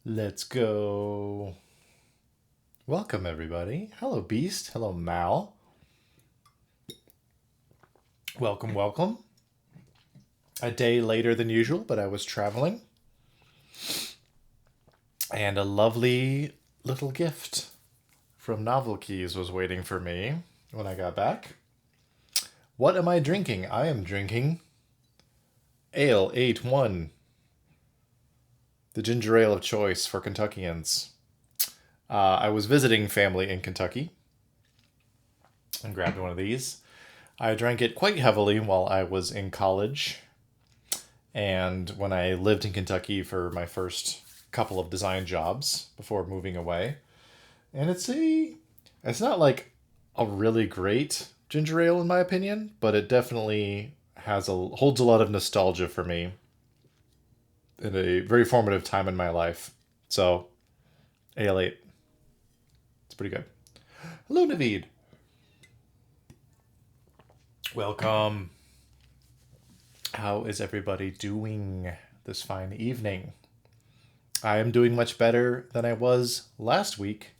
Let's go. Welcome, everybody. Hello, Beast. Hello, Mal. Welcome, welcome. A day later than usual, but I was traveling. And a lovely little gift from Novel Keys was waiting for me when I got back. What am I drinking? I am drinking Ale 8-1, the ginger ale of choice for Kentuckians. I was visiting family in Kentucky and grabbed one of these. I drank it quite heavily while I was in college and when I lived in Kentucky for my first couple of design jobs before moving away. And it's not like a really great ginger ale in my opinion, but it definitely holds a lot of nostalgia for me in a very formative time in my life. So, Ale 8. It's pretty good. Hello, Naveed. Welcome. How is everybody doing this fine evening? I am doing much better than I was last week.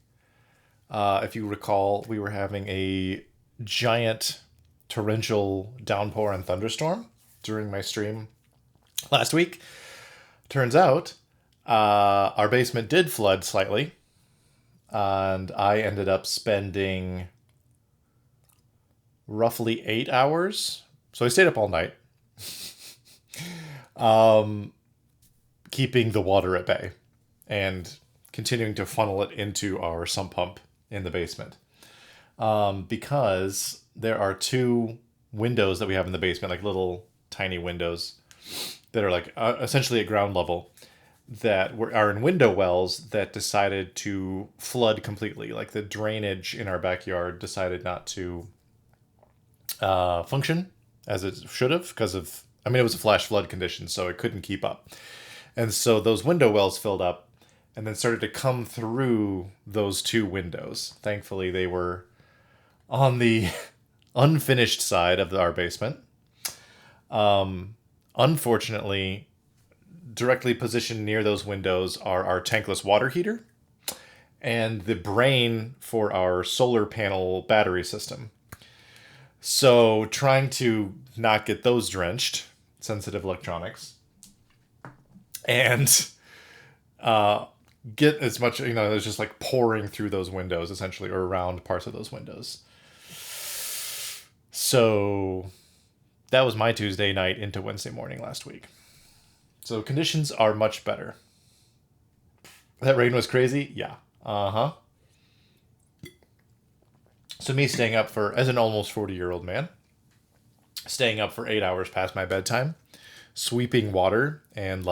If you recall, we were having a giant torrential downpour and thunderstorm during my stream last week. Turns out, our basement did flood slightly, and I ended up spending roughly 8 hours. So I stayed up all night, keeping the water at bay and continuing to funnel it into our sump pump in the basement. Because there are two windows that we have in the basement, like little tiny windows that are like essentially at ground level are in window wells that decided to flood completely. Like the drainage in our backyard decided not to function as it should have it was a flash flood condition, so it couldn't keep up. And so those window wells filled up and then started to come through those two windows. Thankfully, they were on the unfinished side of our basement. Unfortunately, directly positioned near those windows are our tankless water heater and the brain for our solar panel battery system. So trying to not get those drenched, sensitive electronics, and get as much, it's just like pouring through those windows essentially, or around parts of those windows. So that was my Tuesday night into Wednesday morning last week. So conditions are much better. That rain was crazy? Yeah. Uh-huh. So me staying up as an almost 40-year-old man, staying up for 8 hours past my bedtime, sweeping water and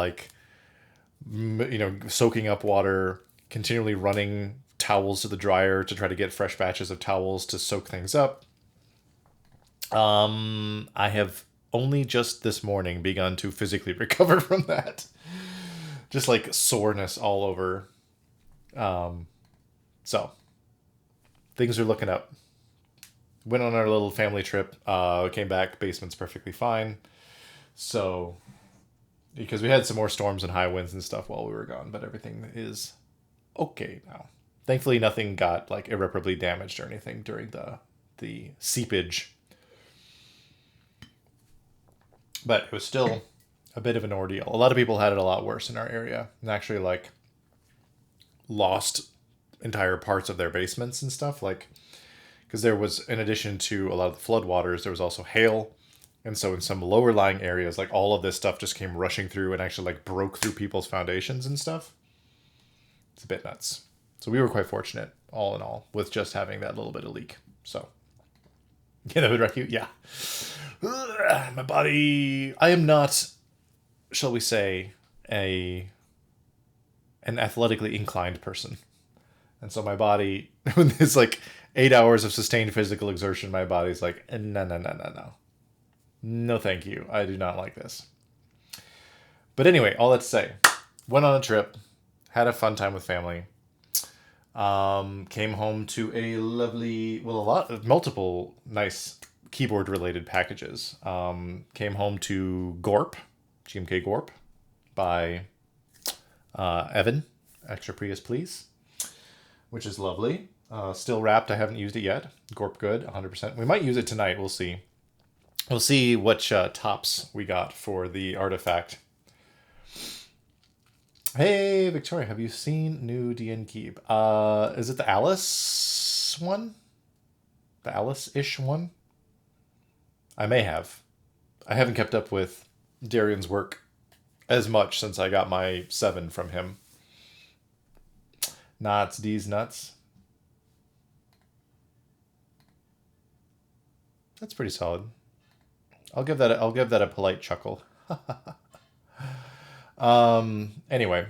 soaking up water, continually running towels to the dryer to try to get fresh batches of towels to soak things up. I have only just this morning begun to physically recover from that. Just like soreness all over. So things are looking up. Went on our little family trip. Came back. Basement's perfectly fine. So, because we had some more storms and high winds and stuff while we were gone, but everything is okay now. Thankfully, nothing got like irreparably damaged or anything during the seepage. But it was still a bit of an ordeal. A lot of people had it a lot worse in our area and actually lost entire parts of their basements and stuff. Because there was, in addition to a lot of the floodwaters, there was also hail. And so in some lower lying areas, all of this stuff just came rushing through and actually broke through people's foundations and stuff. It's a bit nuts. So we were quite fortunate, all in all, with just having that little bit of leak. So, yeah, that would wreck you. Yeah. My body. I am not, shall we say, an athletically inclined person. And so my body, when it's 8 hours of sustained physical exertion, my body's like, no, no, no, no, no. No, thank you. I do not like this. But anyway, all that to say, went on a trip, had a fun time with family. Came home to a lovely, multiple nice keyboard related packages. Came home to GMK Gorp by Evan Extra Prius, please. Which is lovely. Still wrapped. I haven't used it yet. Gorp good, 100%. We might use it tonight. We'll see. We'll see which tops we got for the artifact. Hey, Victoria, have you seen new DN Keep? Is it the Alice one? The Alice-ish one? I may have. I haven't kept up with Darian's work as much since I got my 7 from him. Nuts, D's nuts. That's pretty solid. I'll give that a polite chuckle. Anyway,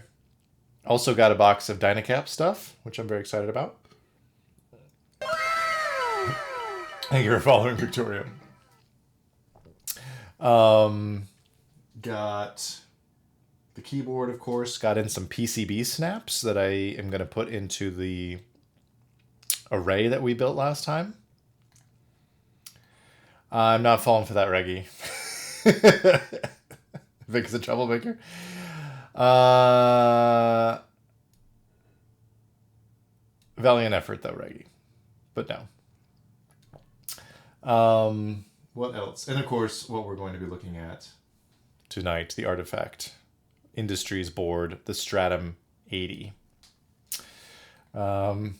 also got a box of Dynacap stuff, which I'm very excited about. Thank you for following, Victoria. Got the keyboard, of course. Got in some PCB snaps that I am going to put into the array that we built last time. I'm not falling for that, Reggie. Vic's a troublemaker. Valiant effort, though, Reggie. But no. What else? And, of course, what we're going to be looking at tonight, the Artifact Industries board, the Stratum 80. I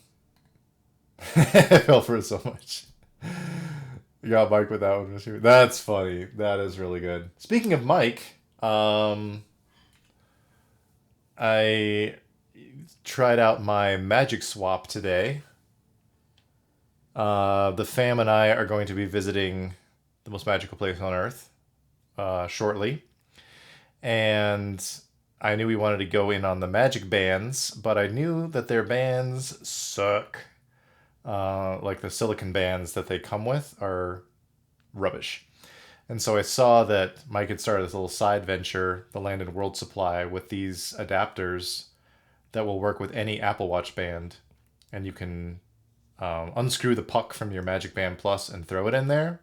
fell for it so much. You got Mike with that one. That's funny. That is really good. Speaking of Mike, I tried out my Magic Swap today. The fam and I are going to be visiting the most magical place on Earth shortly. And I knew we wanted to go in on the magic bands, but I knew that their bands suck. Like the silicon bands that they come with are rubbish. And so I saw that Mike had started this little side venture, the Land and World Supply, with these adapters that will work with any Apple Watch band. And you can unscrew the puck from your Magic Band Plus and throw it in there.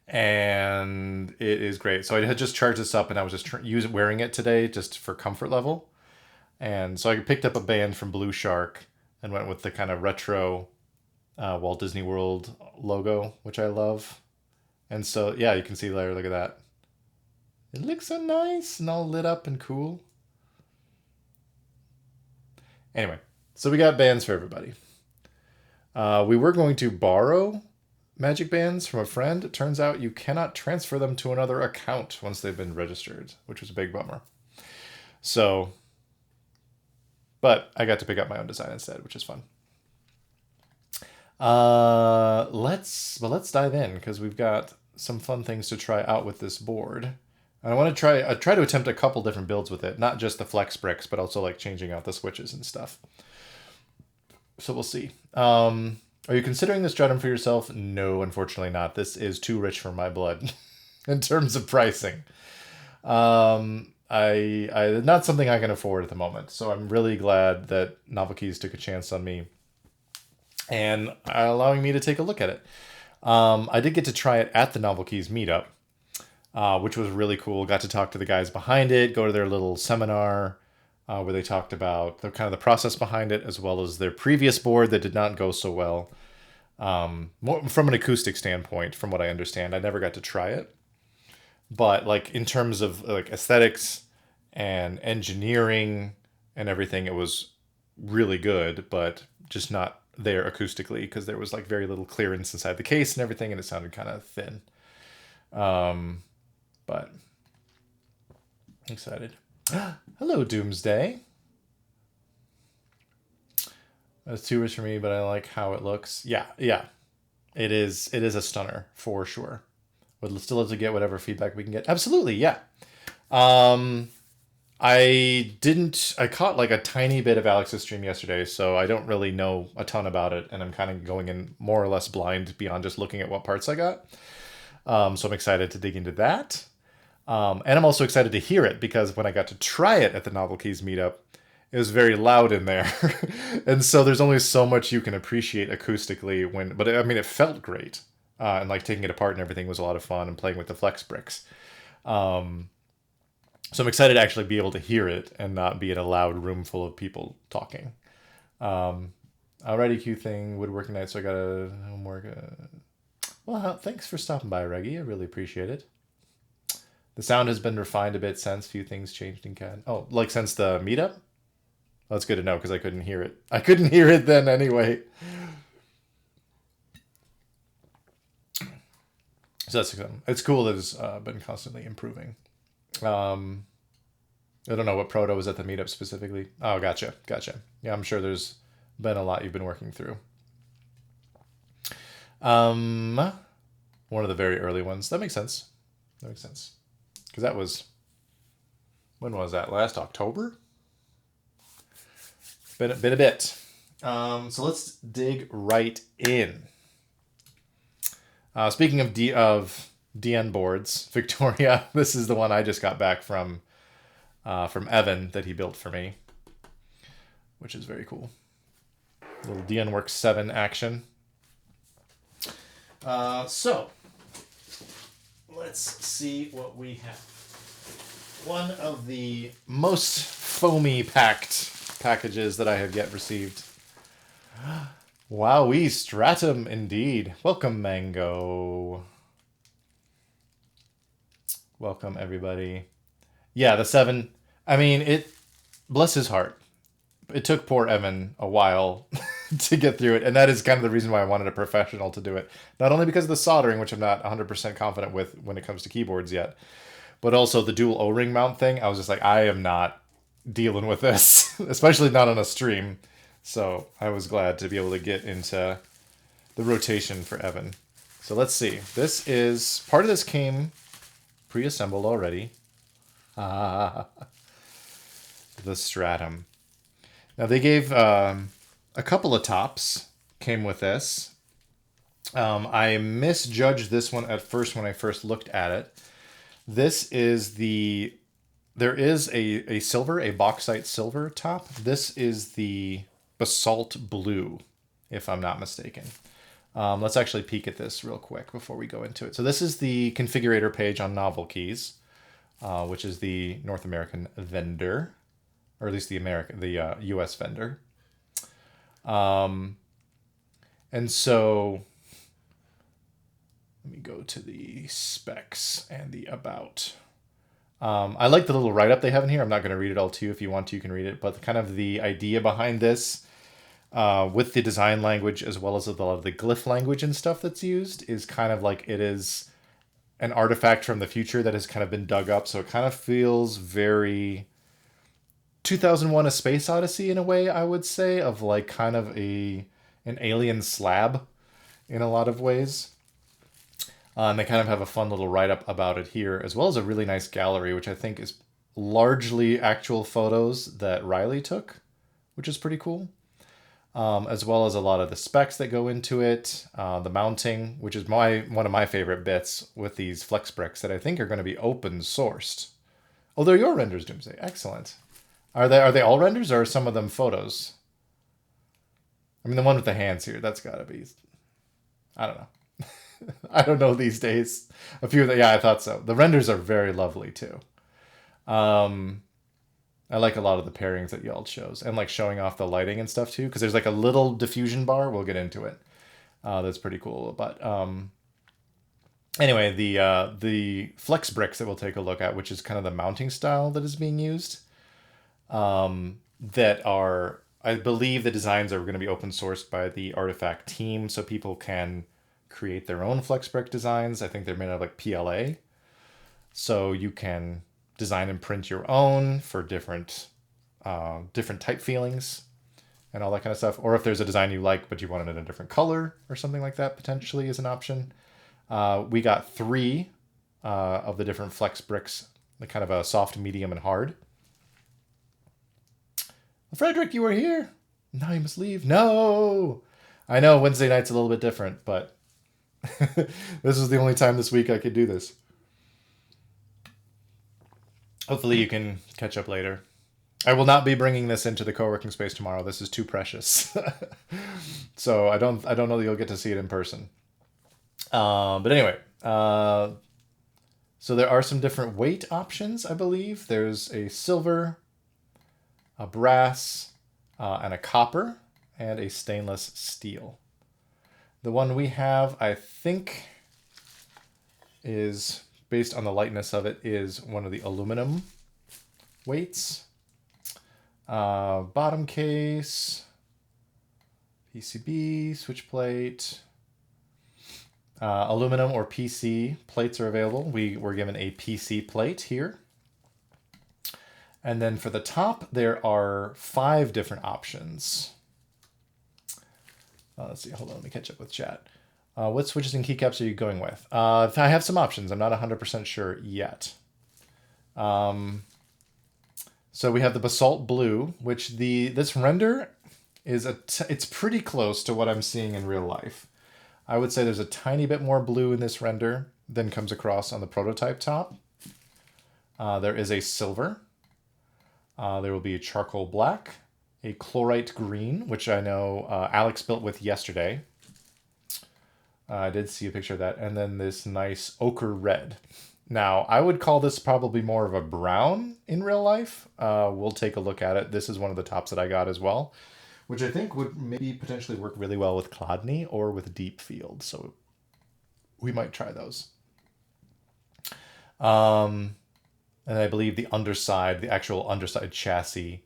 And it is great. So I had just charged this up and I was just wearing it today just for comfort level. And so I picked up a band from Blue Shark and went with the kind of retro Walt Disney World logo, which I love. And so, yeah, you can see there, look at that. It looks so nice and all lit up and cool. Anyway, so we got bands for everybody. We were going to borrow magic bands from a friend. It turns out you cannot transfer them to another account once they've been registered, which was a big bummer. So, but I got to pick up my own design instead, which is fun. Let's dive in because we've got some fun things to try out with this board. And I try to attempt a couple different builds with it, not just the flex bricks, but also like changing out the switches and stuff. So we'll see. Are you considering the Stratum for yourself? No, unfortunately not. This is too rich for my blood in terms of pricing. I not something I can afford at the moment. So I'm really glad that Novel Keys took a chance on me and allowing me to take a look at it. I did get to try it at the Novel Keys meetup, which was really cool. Got to talk to the guys behind it, go to their little seminar where they talked about the kind of the process behind it, as well as their previous board that did not go so well. More from an acoustic standpoint, from what I understand, I never got to try it. But like in terms of like aesthetics and engineering and everything, it was really good, but just not there acoustically because there was like very little clearance inside the case and everything, and it sounded kind of thin. But excited. Hello, Doomsday. That's too rich for me, but I like how it looks. Yeah. It is a stunner for sure. Would still love to get whatever feedback we can get. Absolutely, yeah. I caught like a tiny bit of Alex's stream yesterday, so I don't really know a ton about it, and I'm kind of going in more or less blind beyond just looking at what parts I got. So I'm excited to dig into that. And I'm also excited to hear it because when I got to try it at the Novel Keys meetup, it was very loud in there. And so there's only so much you can appreciate acoustically but I mean, it felt great. And like taking it apart and everything was a lot of fun and playing with the flex bricks. So I'm excited to actually be able to hear it and not be in a loud room full of people talking. Alrighty, Q thing, woodworking night, so I got a homework. Well, thanks for stopping by, Reggie. I really appreciate it. The sound has been refined a bit since. Few things changed in CAD. Oh, like since the meetup? Well, that's good to know because I couldn't hear it. I couldn't hear it then anyway. So that's it's cool that it's been constantly improving. I don't know what proto was at the meetup specifically. Oh, gotcha. Yeah, I'm sure there's been a lot you've been working through. One of the very early ones. That makes sense. Because that was, when was that? Last October? Been a bit. So let's dig right in. Speaking of DN boards, Victoria, this is the one I just got back from Evan that he built for me, which is very cool. Little DN Works 7 action. So let's see what we have. One of the most foamy packed packages that I have yet received. Wowee, Stratum indeed. Welcome, Mango. Welcome, everybody. Yeah, the 7. I mean, bless his heart. It took poor Evan a while to get through it, and that is kind of the reason why I wanted a professional to do it. Not only because of the soldering, which I'm not 100% confident with when it comes to keyboards yet, but also the dual O-ring mount thing. I was just like, I am not dealing with this, especially not on a stream. So I was glad to be able to get into the rotation for Evan. So let's see. Part of this came pre-assembled already. The Stratum. Now they gave a couple of tops came with this. I misjudged this one at first when I first looked at it. This is there is a silver, a bauxite silver top. This is the basalt blue, if I'm not mistaken. Let's actually peek at this real quick before we go into it. So this is the configurator page on Novel Keys, which is the North American vendor, or at least the U.S. vendor. And so let me go to the specs and the about. I like the little write-up they have in here. I'm not going to read it all to you. If you want to, you can read it. But kind of the idea behind this, with the design language as well as a lot of the glyph language and stuff that's used, is kind of like it is an artifact from the future that has kind of been dug up. So it kind of feels very 2001: A Space Odyssey in a way, I would say, of like kind of an alien slab in a lot of ways. And they kind of have a fun little write-up about it here, as well as a really nice gallery, which I think is largely actual photos that Riley took, which is pretty cool. As well as a lot of the specs that go into it, the mounting, which is one of my favorite bits with these flex bricks that I think are going to be open sourced. Oh, they're your renders, Doomsday. Excellent. Are they all renders, or are some of them photos? I mean, the one with the hands here, that's got to be... I don't know. I don't know these days. A few of them, yeah, I thought so. The renders are very lovely, too. I like a lot of the pairings that y'all shows, and like showing off the lighting and stuff, too, because there's like a little diffusion bar. We'll get into it. That's pretty cool. But anyway, the flex bricks that we'll take a look at, which is kind of the mounting style that is being used, that are, I believe the designs are going to be open sourced by the Artifact team, so people can create their own flex brick designs. I think they're made out of like PLA, so you can design and print your own for different type feelings and all that kind of stuff. Or if there's a design you like but you want it in a different color or something like that, potentially is an option. We got 3 of the different flex bricks, like kind of a soft, medium, and hard. Frederick, you were here. Now you must leave. No, I know Wednesday night's a little bit different, but this is the only time this week I could do this. Hopefully you can catch up later. I will not be bringing this into the co-working space tomorrow. This is too precious. So I don't know that you'll get to see it in person. But anyway, So there are some different weight options, I believe. There's a silver, a brass, and a copper, and a stainless steel. The one we have, I think, is, based on the lightness of it, is one of the aluminum weights. Bottom case, PCB, switch plate, aluminum or PC plates are available. We were given a PC plate here. And then for the top, there are 5 different options. Let's see, hold on, let me catch up with chat. What switches and keycaps are you going with? I have some options. I'm not 100% sure yet. So we have the Basalt Blue, which this render is it's pretty close to what I'm seeing in real life. I would say there's a tiny bit more blue in this render than comes across on the prototype top. There is a silver. There will be a charcoal black, a chlorite green, which I know Alex built with yesterday. I did see a picture of that. And then this nice ochre red. Now, I would call this probably more of a brown in real life. We'll take a look at it. This is one of the tops that I got as well, which I think would maybe potentially work really well with Clodney or with Deepfield. So we might try those. And I believe the underside, the actual underside chassis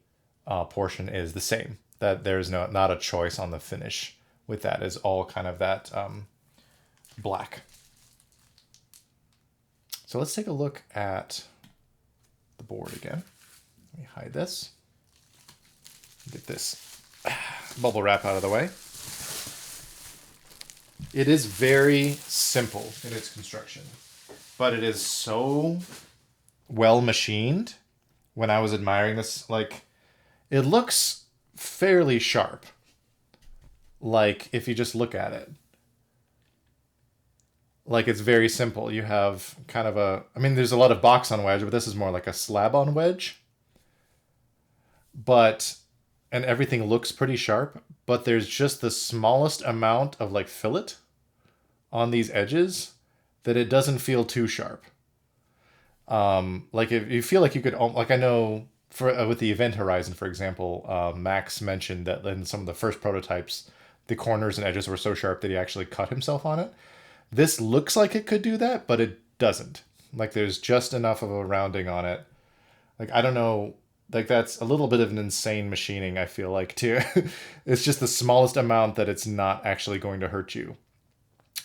portion is the same. That there's not a choice on the finish with that. Is all kind of that black. So let's take a look at the board again. Let me hide this. Get this bubble wrap out of the way. It is very simple in its construction, but it is so well machined. When I was admiring this, like, it looks fairly sharp. Like, if you just look at it. Like, it's very simple. You have kind of there's a lot of box on wedge, but this is more like a slab on wedge. And everything looks pretty sharp, but there's just the smallest amount of, like, fillet on these edges that it doesn't feel too sharp. Like, if you feel like you could, like, I know with the Event Horizon, for example, Max mentioned that in some of the first prototypes, the corners and edges were so sharp that he actually cut himself on it. This looks like it could do that, but it doesn't. Like, there's just enough of a rounding on it. Like, I don't know, like, that's a little bit of an insane machining, I feel like, too. It's just the smallest amount that it's not actually going to hurt you.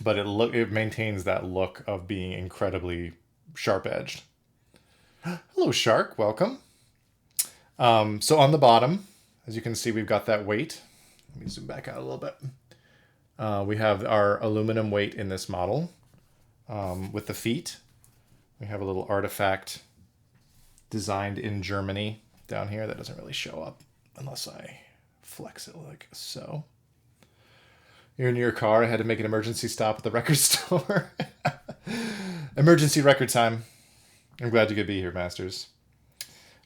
But it maintains that look of being incredibly sharp-edged. Hello, Shark. Welcome. So on the bottom, as you can see, we've got that weight. Let me zoom back out a little bit. We have our aluminum weight in this model with the feet. We have a little artifact designed in Germany down here that doesn't really show up unless I flex it like so. You're in your car. I had to make an emergency stop at the record store. Emergency record time. I'm glad you could be here, Masters.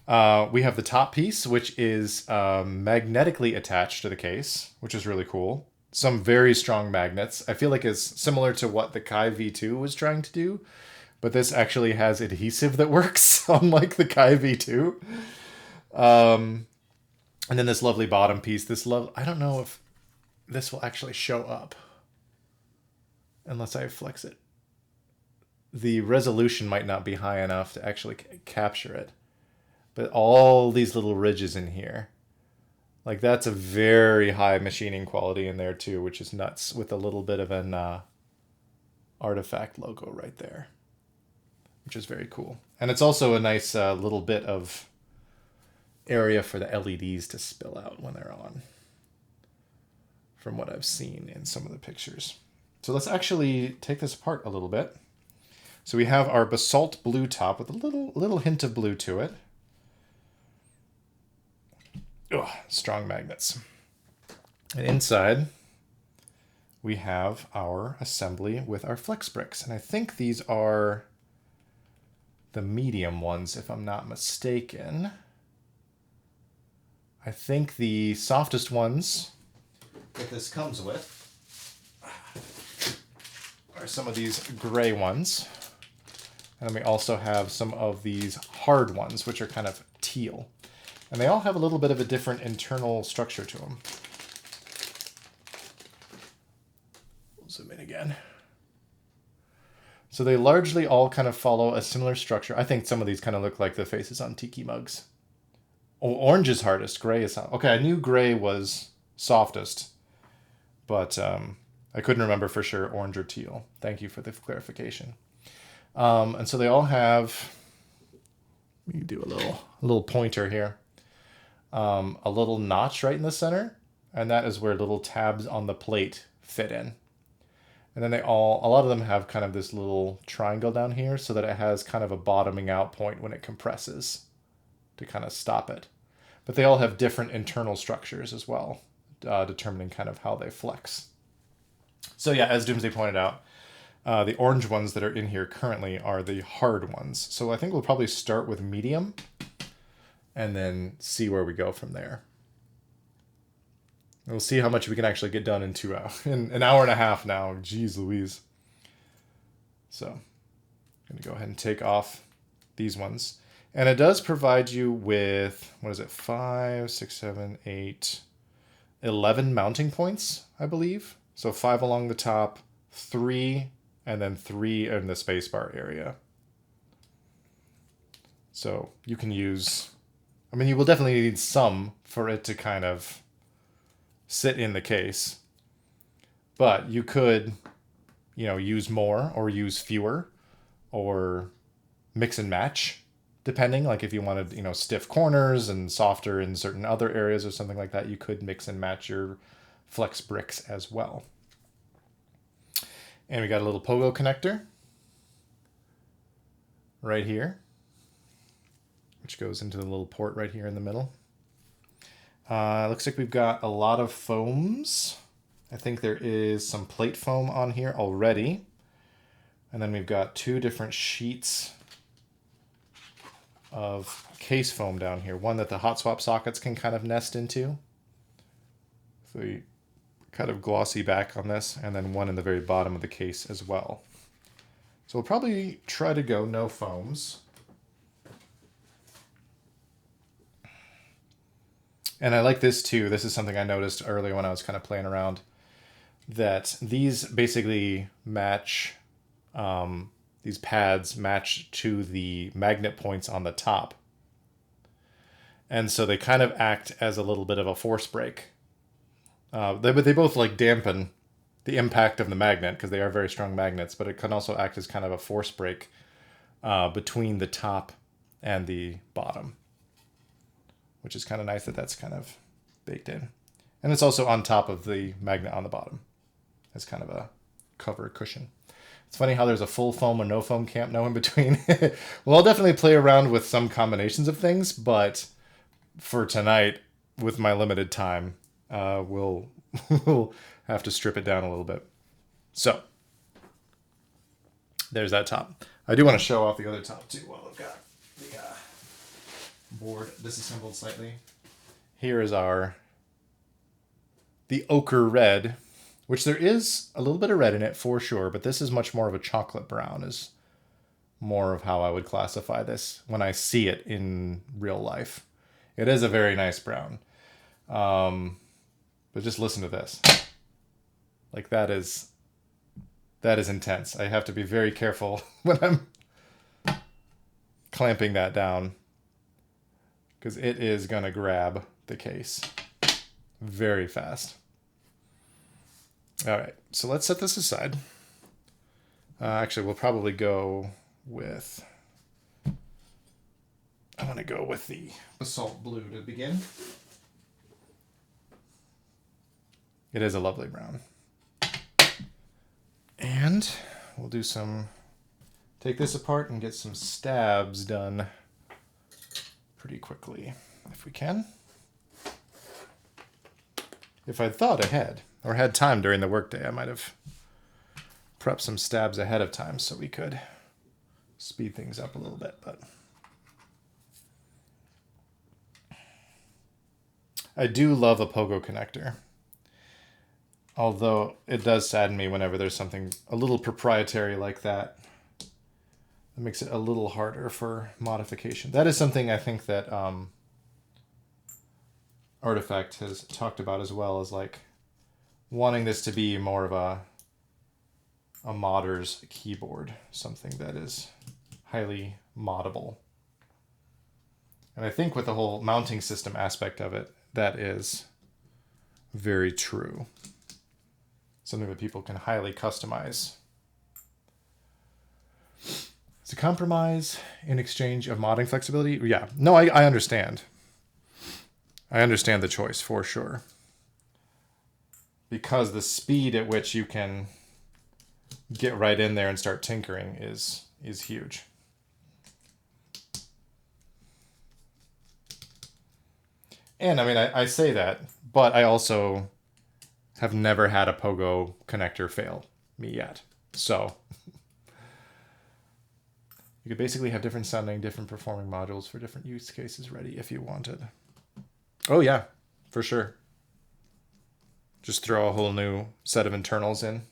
We have the top piece, which is magnetically attached to the case, which is really cool. Some very strong magnets. I feel like it's similar to what the Kai V2 was trying to do, but this actually has adhesive that works, unlike the Kai V2. And then this lovely bottom piece. I don't know if this will actually show up unless I flex it. The resolution might not be high enough to actually capture it. But all these little ridges in here, like, that's a very high machining quality in there too, which is nuts, with a little bit of an artifact logo right there, which is very cool. And it's also a nice little bit of area for the LEDs to spill out when they're on, from what I've seen in some of the pictures. So let's actually take this apart a little bit. So we have our basalt blue top with a little hint of blue to it. Ugh, strong magnets. And inside, we have our assembly with our flex bricks. And I think these are the medium ones, if I'm not mistaken. I think the softest ones that this comes with are some of these gray ones. And then we also have some of these hard ones, which are kind of teal. And they all have a little bit of a different internal structure to them. We'll zoom in again. So they largely all kind of follow a similar structure. I think some of these kind of look like the faces on tiki mugs. Oh, orange is hardest. Gray is... Okay, I knew gray was softest. But I couldn't remember for sure orange or teal. Thank you for the clarification. And so they all have... Let me do a little pointer here. A little notch right in the center. And that is where little tabs on the plate fit in. And then a lot of them have kind of this little triangle down here so that it has kind of a bottoming out point when it compresses to kind of stop it. But they all have different internal structures as well, determining kind of how they flex. So yeah, as Doomsday pointed out, the orange ones that are in here currently are the hard ones. So I think we'll probably start with medium and then see where we go from there. We'll see how much we can actually get done in 2 hours. In an hour and a half now. Jeez Louise. So I'm going to go ahead and take off these ones. And it does provide you with, 5, 6, 7, 8, 11 mounting points, I believe. So 5 along the top, 3, and then 3 in the spacebar area. So you can use... I mean, you will definitely need some for it to kind of sit in the case, but you could, use more or use fewer or mix and match, depending. Like if you wanted, stiff corners and softer in certain other areas or something like that, you could mix and match your flex bricks as well. And we got a little pogo connector right here, which goes into the little port right here in the middle. Looks like we've got a lot of foams. I think there is some plate foam on here already. And then we've got 2 different sheets of case foam down here. One that the hot swap sockets can kind of nest into. So you kind of glossy back on this. And then one in the very bottom of the case as well. So we'll probably try to go no foams. And I like this too. This is something I noticed earlier when I was kind of playing around, that these basically match, these pads match to the magnet points on the top. And so they kind of act as a little bit of a force break. But they both like dampen the impact of the magnet because they are very strong magnets, but it can also act as kind of a force break between the top and the bottom, which is kind of nice that that's kind of baked in. And it's also on top of the magnet on the bottom as kind of a cover cushion. It's funny how there's a full foam or no foam camp, no in between. Well, I'll definitely play around with some combinations of things, but for tonight, with my limited time, we'll have to strip it down a little bit. So, there's that top. I do want to show off the other top too while I've got the board disassembled slightly. Here is the ochre red, which there is a little bit of red in it for sure, but this is much more of a chocolate brown, is more of how I would classify this when I see it in real life. It is a very nice brown. But just listen to this. Like that is intense. I have to be very careful when I'm clamping that down, because it is going to grab the case very fast. All right, so let's set this aside. Actually, we'll probably go with... I want to go with the Basalt Blue to begin. It is a lovely brown. And we'll do take this apart and get some stabs done pretty quickly, if we can. If I'd thought ahead, or had time during the workday, I might have prepped some stabs ahead of time so we could speed things up a little bit, but I do love a pogo connector. Although it does sadden me whenever there's something a little proprietary like that That makes it a little harder for modification. That is something I think that Artifact has talked about as well, as like wanting this to be more of a modder's keyboard, something that is highly moddable. And I think with the whole mounting system aspect of it, that is very true. Something that people can highly customize. It's a compromise in exchange of modding flexibility. Yeah, no, I understand. I understand the choice for sure. Because the speed at which you can get right in there and start tinkering is huge. And I mean, I say that, but I also have never had a Pogo connector fail me yet. So you could basically have different sounding, different performing modules for different use cases ready if you wanted. Oh yeah, for sure. Just throw a whole new set of internals in.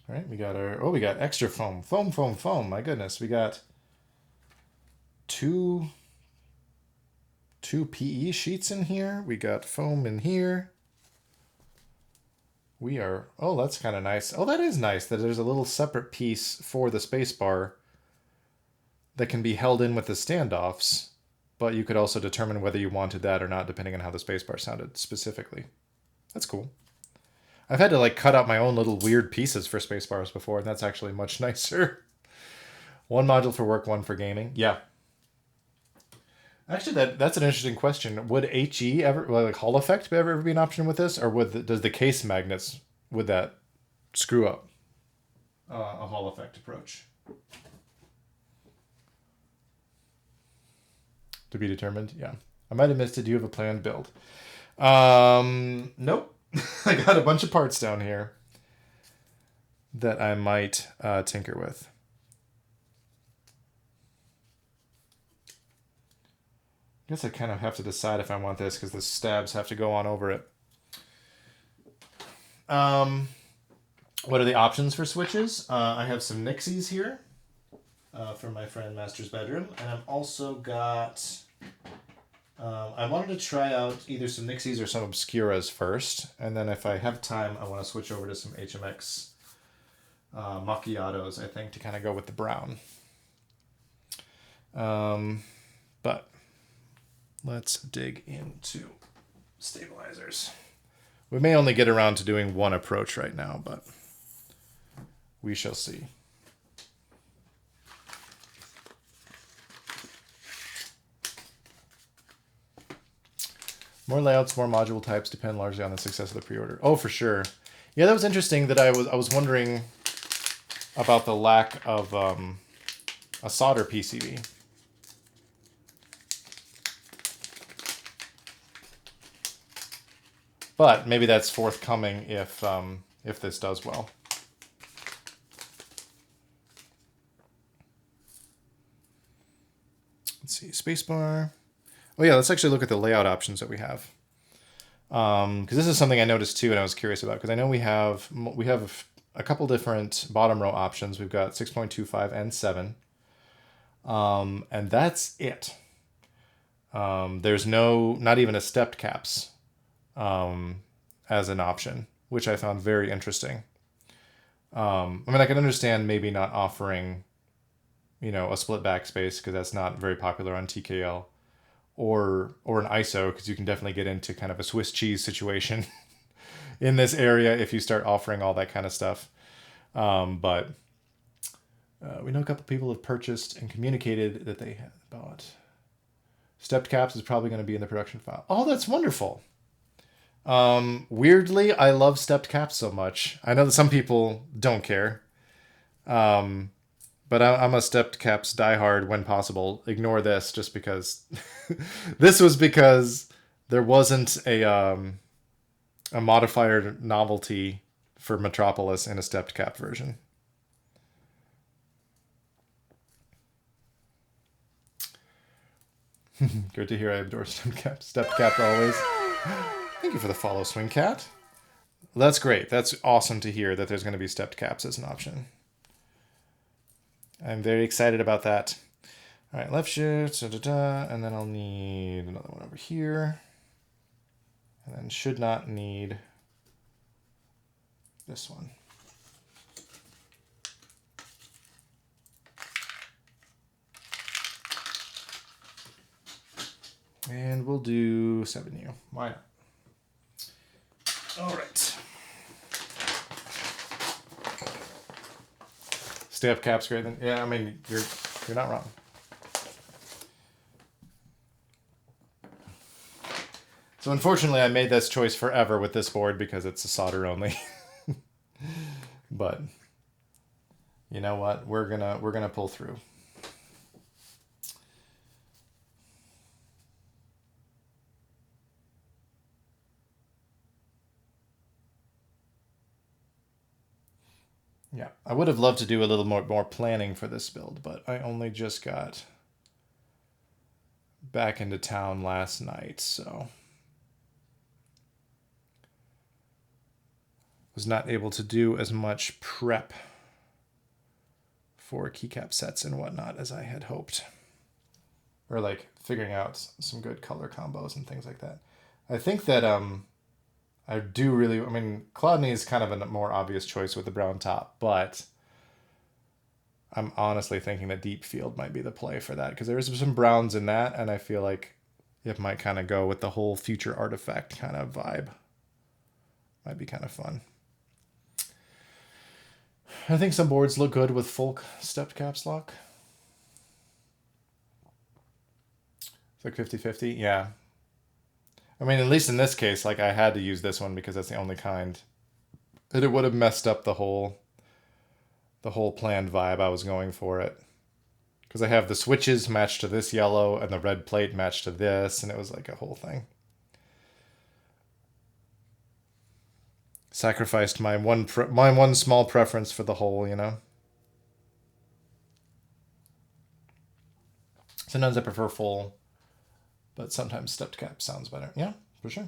All right, we got we got extra foam. Foam. My goodness, we got two PE sheets in here. We got foam in here. We are, oh, that's kind of nice. Oh, that is nice that there's a little separate piece for the spacebar that can be held in with the standoffs, but you could also determine whether you wanted that or not depending on how the spacebar sounded specifically. That's cool. I've had to like cut out my own little weird pieces for spacebars before, and that's actually much nicer. One module for work, one for gaming. Yeah. Actually, that's an interesting question. Would HE ever, like Hall effect, ever be an option with this, or does the case magnets, would that screw up a Hall effect approach? To be determined. Yeah, I might have missed it. Do you have a planned build? Nope. I got a bunch of parts down here that I might tinker with. I guess I kind of have to decide if I want this because the stabs have to go on over it. What are the options for switches? I have some Nixies here from my friend Master's Bedroom. And I've also got... I wanted to try out either some Nixies or some Obscuras first. And then if I have time, I want to switch over to some HMX Macchiatos, I think, to kind of go with the brown. But... let's dig into stabilizers. We may only get around to doing one approach right now, but we shall see. More layouts, more module types depend largely on the success of the pre-order. Oh, for sure. Yeah, that was interesting that I was wondering about the lack of a solder PCB. But maybe that's forthcoming if this does well. Let's see, spacebar. Oh yeah, let's actually look at the layout options that we have. Because this is something I noticed too, and I was curious about. Because I know we have a couple different bottom row options. We've got 6.25 and 7, and that's it. There's not even a stepped caps. As an option, which I found very interesting. I mean, I can understand maybe not offering, a split backspace because that's not very popular on TKL, or an ISO because you can definitely get into kind of a Swiss cheese situation in this area if you start offering all that kind of stuff. But we know a couple people have purchased and communicated that they had bought. Stepped caps is probably going to be in the production file. Oh, that's wonderful. Weirdly, I love stepped caps so much. I know that some people don't care. But I'm a stepped caps diehard when possible. Ignore this just because this was because there wasn't a modifier novelty for Metropolis in a stepped cap version. Good to hear. I adore stepped cap always. Thank you for the follow, Swing Cat. That's great. That's awesome to hear that there's going to be stepped caps as an option. I'm very excited about that. All right, left shift, and then I'll need another one over here. And then should not need this one. And we'll do 7U. Why not? All right. Step caps great then. Yeah, I mean you're not wrong. So unfortunately, I made this choice forever with this board because it's a solder only. But you know what? We're gonna pull through. Yeah, I would have loved to do a little more planning for this build, but I only just got back into town last night, so was not able to do as much prep for keycap sets and whatnot as I had hoped. Or like figuring out some good color combos and things like that. I think that I do really, I mean, Cloudney is kind of a more obvious choice with the brown top, but I'm honestly thinking that Deepfield might be the play for that because there's some browns in that, and I feel like it might kind of go with the whole future artifact kind of vibe. Might be kind of fun. I think some boards look good with full stepped caps lock. It's like 50-50, yeah. I mean, at least in this case, like I had to use this one because that's the only kind. And it would have messed up the whole planned vibe I was going for it. Because I have the switches matched to this yellow and the red plate matched to this, and it was like a whole thing. Sacrificed my one small preference for the whole, you know. Sometimes I prefer full, but sometimes stepped cap sounds better. Yeah, for sure.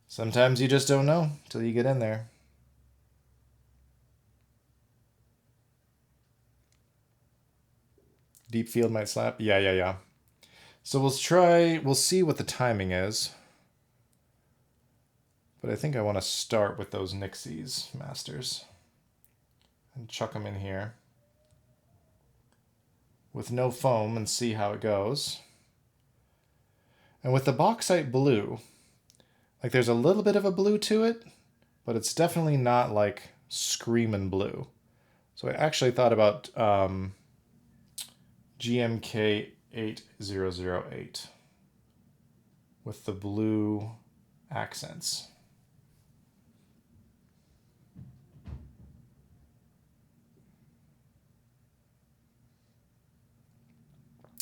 Sometimes you just don't know till you get in there. Deepfield might slap. Yeah. So we'll see what the timing is. But I think I want to start with those Nixies masters and chuck them in here with no foam and see how it goes. And with the bauxite blue, like there's a little bit of a blue to it, but it's definitely not like screaming blue. So I actually thought about GMK 8008 with the blue accents.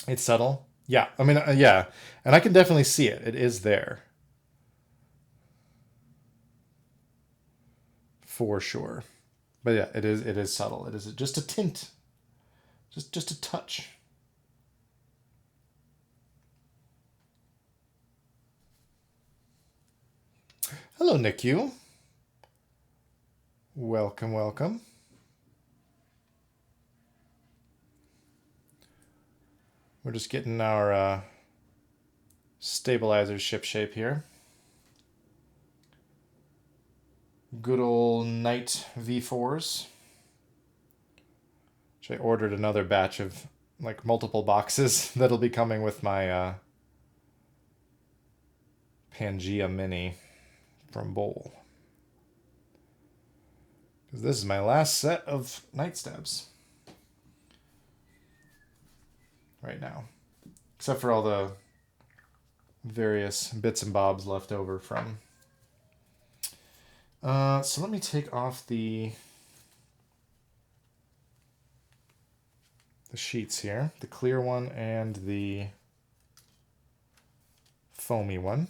It's subtle. Yeah, I mean, yeah. And I can definitely see it. It is there. For sure. But yeah, it is subtle. It is just a tint. Just a touch. Hello, NICU. Welcome. We're just getting our stabilizer ship shape here. Good old Knight V4s. Which I ordered another batch of like multiple boxes that'll be coming with my Pangea Mini from Bowl. Because this is my last set of Night Stabs. Right now. Except for all the various bits and bobs left over from. So let me take off the sheets here. The clear one and the foamy one.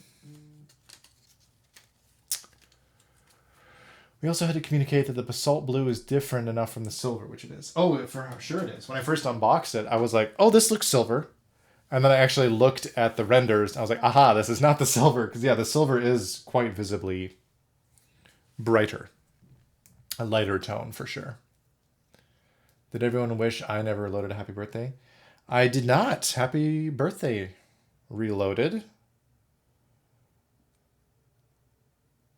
We also had to communicate that the basalt blue is different enough from the silver, which it is. Oh, for sure it is. When I first unboxed it, I was like, oh, this looks silver. And then I actually looked at the renders. And I was like, aha, this is not the silver. Because, yeah, the silver is quite visibly brighter. A lighter tone for sure. Did everyone wish I never loaded a happy birthday? I did not. Happy birthday, Reloaded.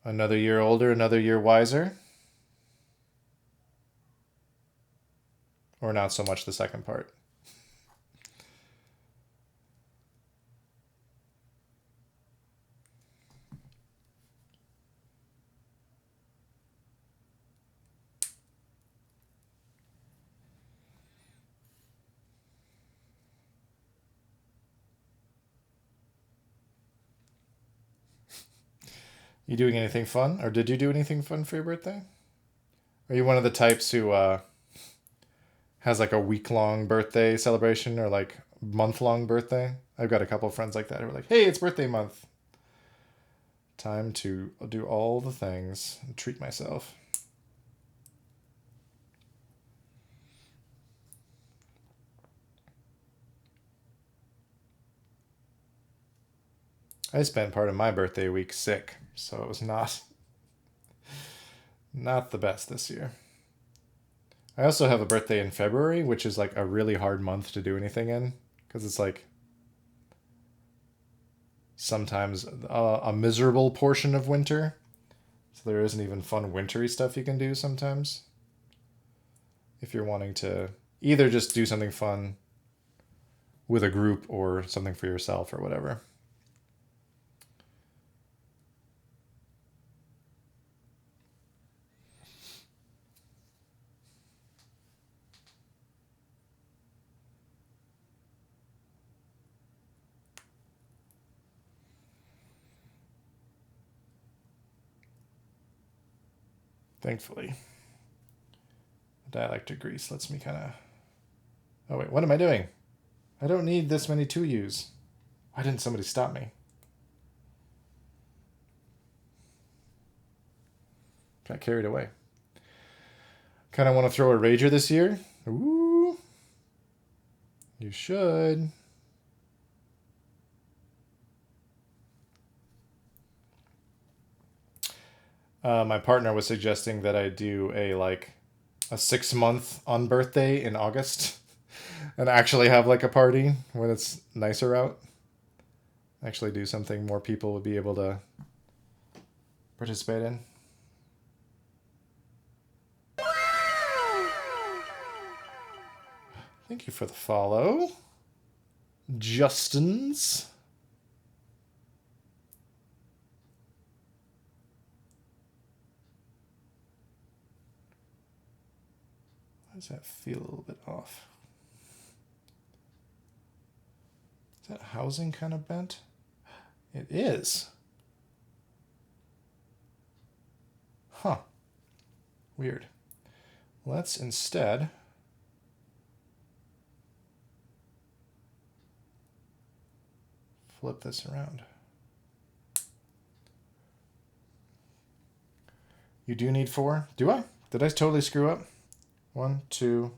Another year older, another year wiser. Or not so much the second part. You doing anything fun? Or did you do anything fun for your birthday? Are you one of the types who has like a week-long birthday celebration or like month-long birthday? I've got a couple of friends like that who are like, hey, it's birthday month. Time to do all the things and treat myself. I spent part of my birthday week sick, so it was not the best this year. I also have a birthday in February, which is like a really hard month to do anything in, because it's like sometimes a miserable portion of winter. So there isn't even fun wintry stuff you can do sometimes. If you're wanting to either just do something fun with a group or something for yourself or whatever. Thankfully. Dielectric grease lets me kind of... Oh wait, what am I doing? I don't need this many 2Us. Why didn't somebody stop me? Got carried away. Kind of want to throw a Rager this year. Ooh. You should. My partner was suggesting that I do a 6-month on birthday in August and actually have like a party when it's nicer out. Actually do something more people would be able to participate in. Thank you for the follow. Justin's. Why does that feel a little bit off? Is that housing kind of bent? It is. Huh. Weird. Let's instead flip this around. You do need 4? Do I? Did I totally screw up? 1, 2,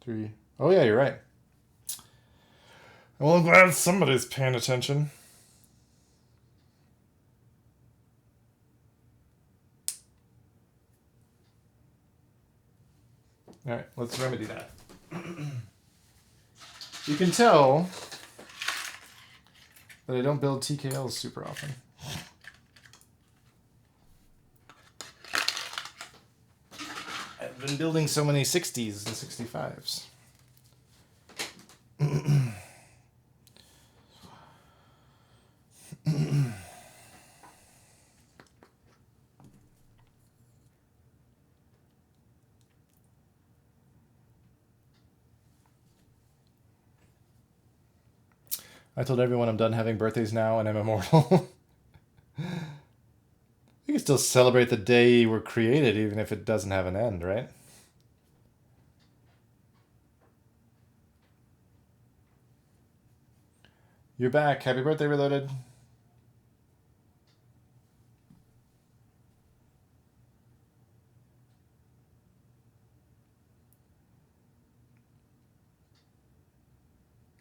3. Oh yeah, you're right. Well, I'm glad somebody's paying attention. All right, let's remedy that. You can tell that I don't build TKLs super often. I've been building so many 60s and 65s. I told everyone I'm done having birthdays now and I'm immortal. You can still celebrate the day you were created even if it doesn't have an end, right? You're back. Happy birthday, Reloaded.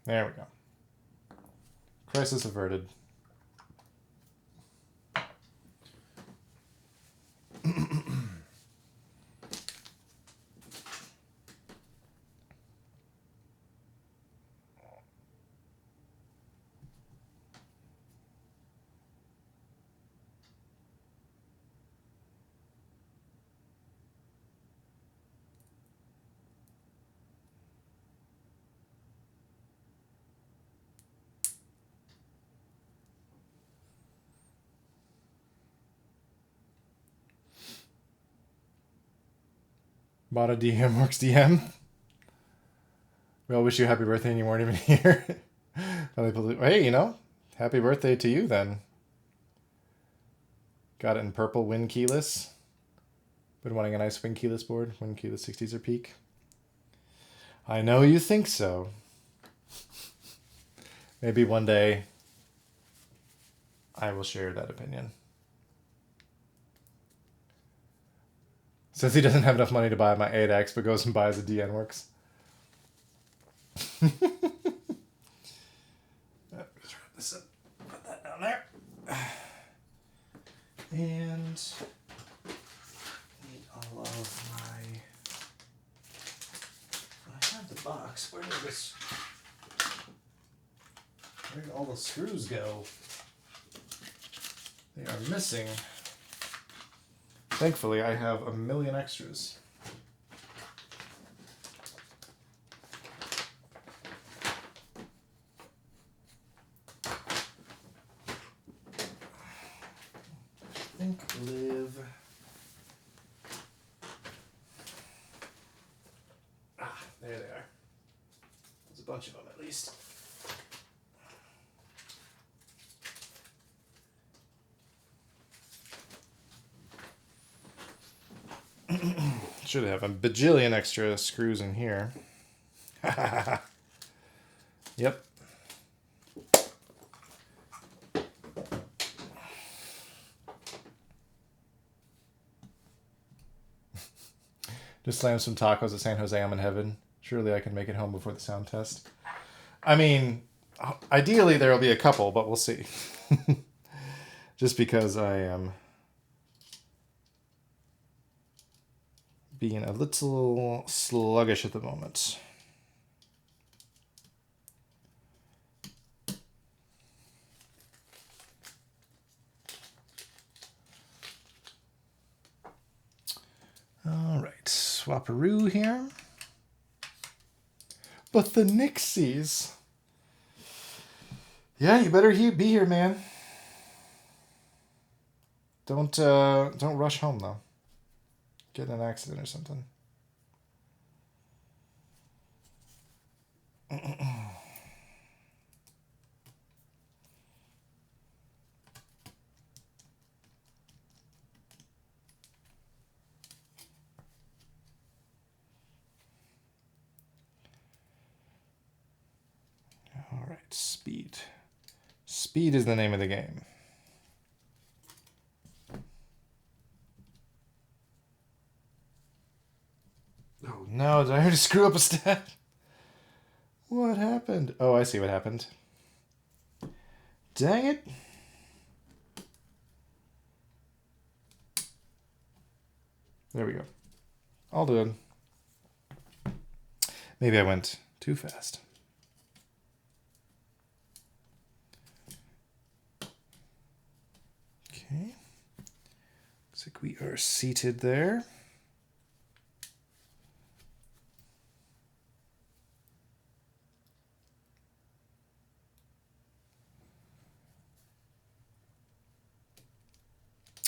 There we go. Crisis averted. Bought a DMWorks DM. We all wish you a happy birthday and you weren't even here. Hey, you know, happy birthday to you then. Got it in purple, win keyless. Been wanting a nice win keyless board. Win keyless 60s or peak. I know you think so. Maybe one day I will share that opinion. Says he doesn't have enough money to buy my 8X, but goes and buys a DNWorks. This up. Put that down there. And need all of my. I have the box. Where did all the screws go? They are missing. Thankfully, I have a million extras. Think live. There they are. There's a bunch of them at least. Should have a bajillion extra screws in here. Yep. Just slam some tacos at San Jose. I'm in heaven. Surely I can make it home before the sound test. I mean, ideally there will be a couple, but we'll see. Just because I am being a little sluggish at the moment. All right, swaparoo here. But the Nixies. Yeah, you better be here, man. Don't rush home though. Get in an accident or something. All right, speed. Speed is the name of the game. Oh no, did I already screw up a stat? What happened? Oh, I see what happened. Dang it. There we go. All good. Maybe I went too fast. Okay. Looks like we are seated there.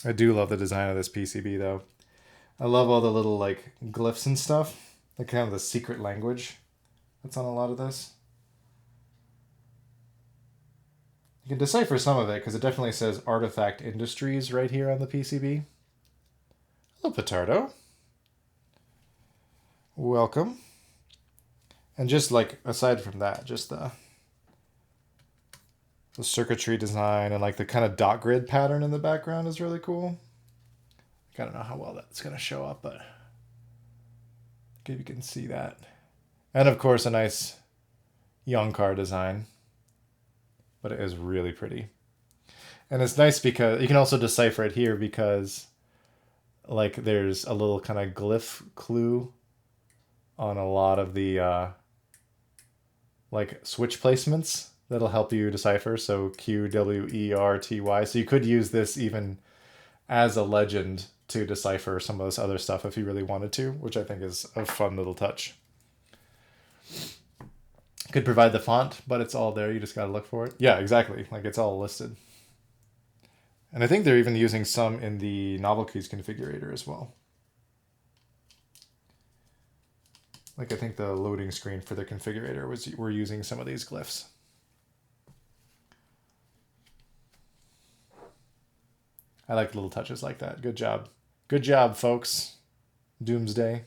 I do love the design of this PCB though. I love all the little like glyphs and stuff. Like kind of the secret language that's on a lot of this. You can decipher some of it because it definitely says Artifact Industries right here on the PCB. Hello, Petardo. Welcome. And just like aside from that, just the circuitry design and like the kind of dot grid pattern in the background is really cool. I don't know how well that's going to show up, but if you can see that. And of course a nice young car design, but it is really pretty. And it's nice because you can also decipher it here because like there's a little kind of glyph clue on a lot of the like switch placements that'll help you decipher. So Q, W, E, R, T, Y. So you could use this even as a legend to decipher some of this other stuff if you really wanted to, which I think is a fun little touch. Could provide the font, but it's all there. You just got to look for it. Yeah, exactly. Like it's all listed. And I think they're even using some in the Novel Keys configurator as well. Like I think the loading screen for the configurator we're using some of these glyphs. I like little touches like that. Good job. Good job, folks. Doomsday.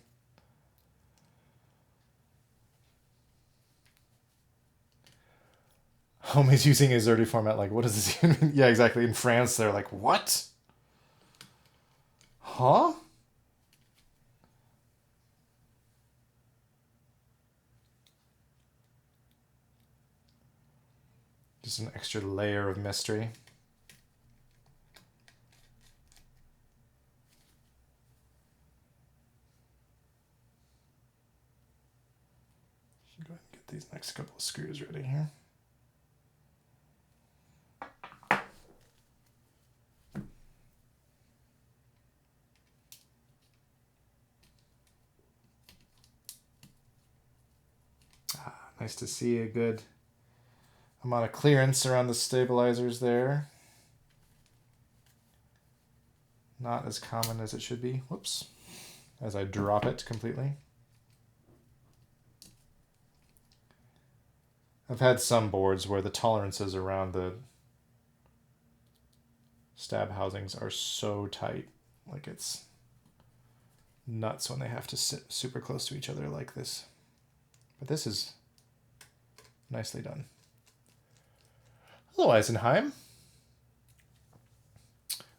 Homie's using a Xerty format. Like, what does this even mean? Yeah, exactly. In France, they're like, what? Huh? Just an extra layer of mystery. Should go ahead and get these next couple of screws ready here. Nice to see a good amount of clearance around the stabilizers there. Not as common as it should be. Whoops. As I drop it completely. I've had some boards where the tolerances around the stab housings are so tight. Like it's nuts when they have to sit super close to each other like this. But this is nicely done. Hello, Eisenheim.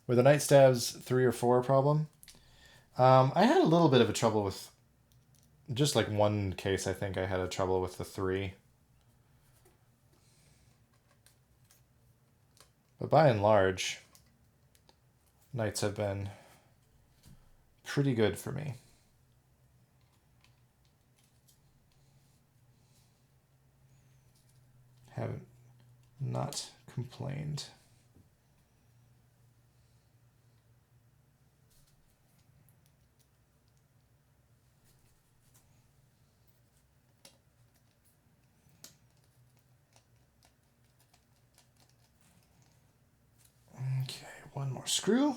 With the Night Stabs 3 or 4 problem, I had a little bit of a trouble with, just like one case, I think I had a trouble with the 3. But by and large, Nights have been pretty good for me. Haven't not complained. Okay, one more screw.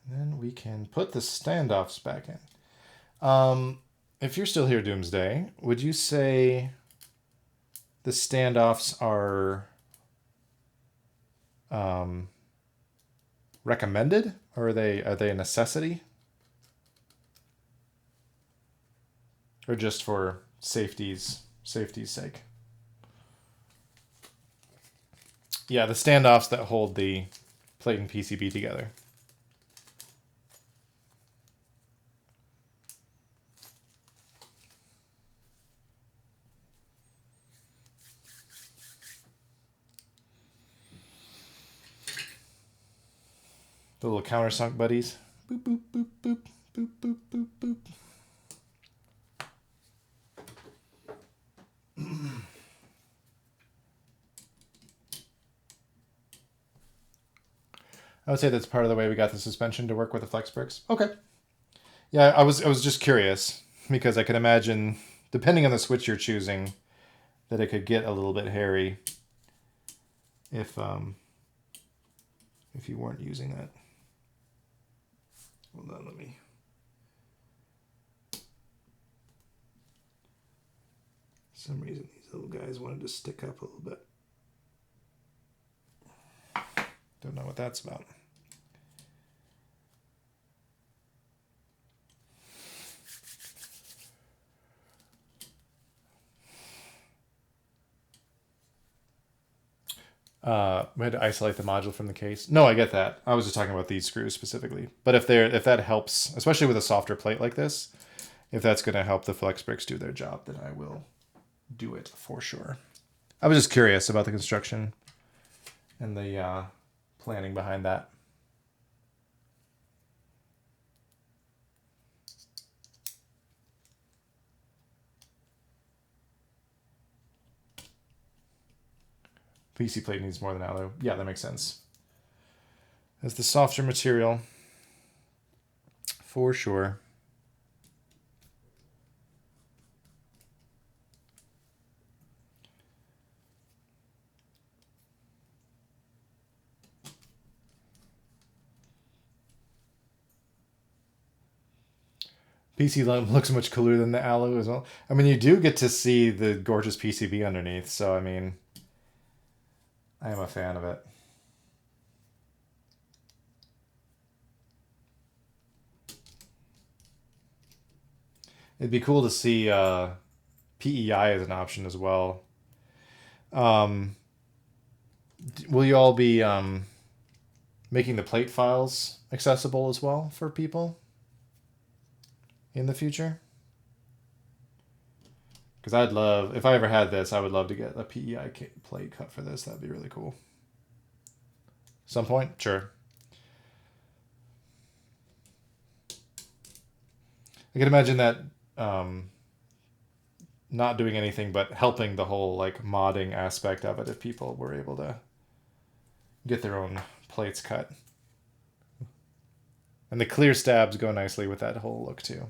And then we can put the standoffs back in. If you're still here, Doomsday, would you say the standoffs are recommended, or are they a necessity? Or just for safety's sake? Yeah, the standoffs that hold the plate and PCB together. The little countersunk buddies. Boop, boop, boop, boop, boop, boop, boop, boop. I would say that's part of the way we got the suspension to work with the flex bricks. Okay. Yeah, I was just curious because I could imagine, depending on the switch you're choosing, that it could get a little bit hairy if you weren't using that. Hold on, let me. For some reason, these little guys wanted to stick up a little bit. Don't know what that's about. We had to isolate the module from the case. No, I get that. I was just talking about these screws specifically. But if that helps, especially with a softer plate like this, if that's going to help the flex bricks do their job, then I will do it for sure. I was just curious about the construction and the planning behind that. PC plate needs more than alloy. Yeah, that makes sense. As the softer material, for sure. PC looks much cooler than the Alu as well. I mean, you do get to see the gorgeous PCB underneath, so I mean, I am a fan of it. It'd be cool to see PEI as an option as well. Will you all be making the plate files accessible as well for people in the future? Because I'd love, if I ever had this, I would love to get a PEI plate cut for this. That'd be really cool. Some point? Sure. I can imagine that not doing anything but helping the whole like modding aspect of it if people were able to get their own plates cut. And the clear stabs go nicely with that whole look too.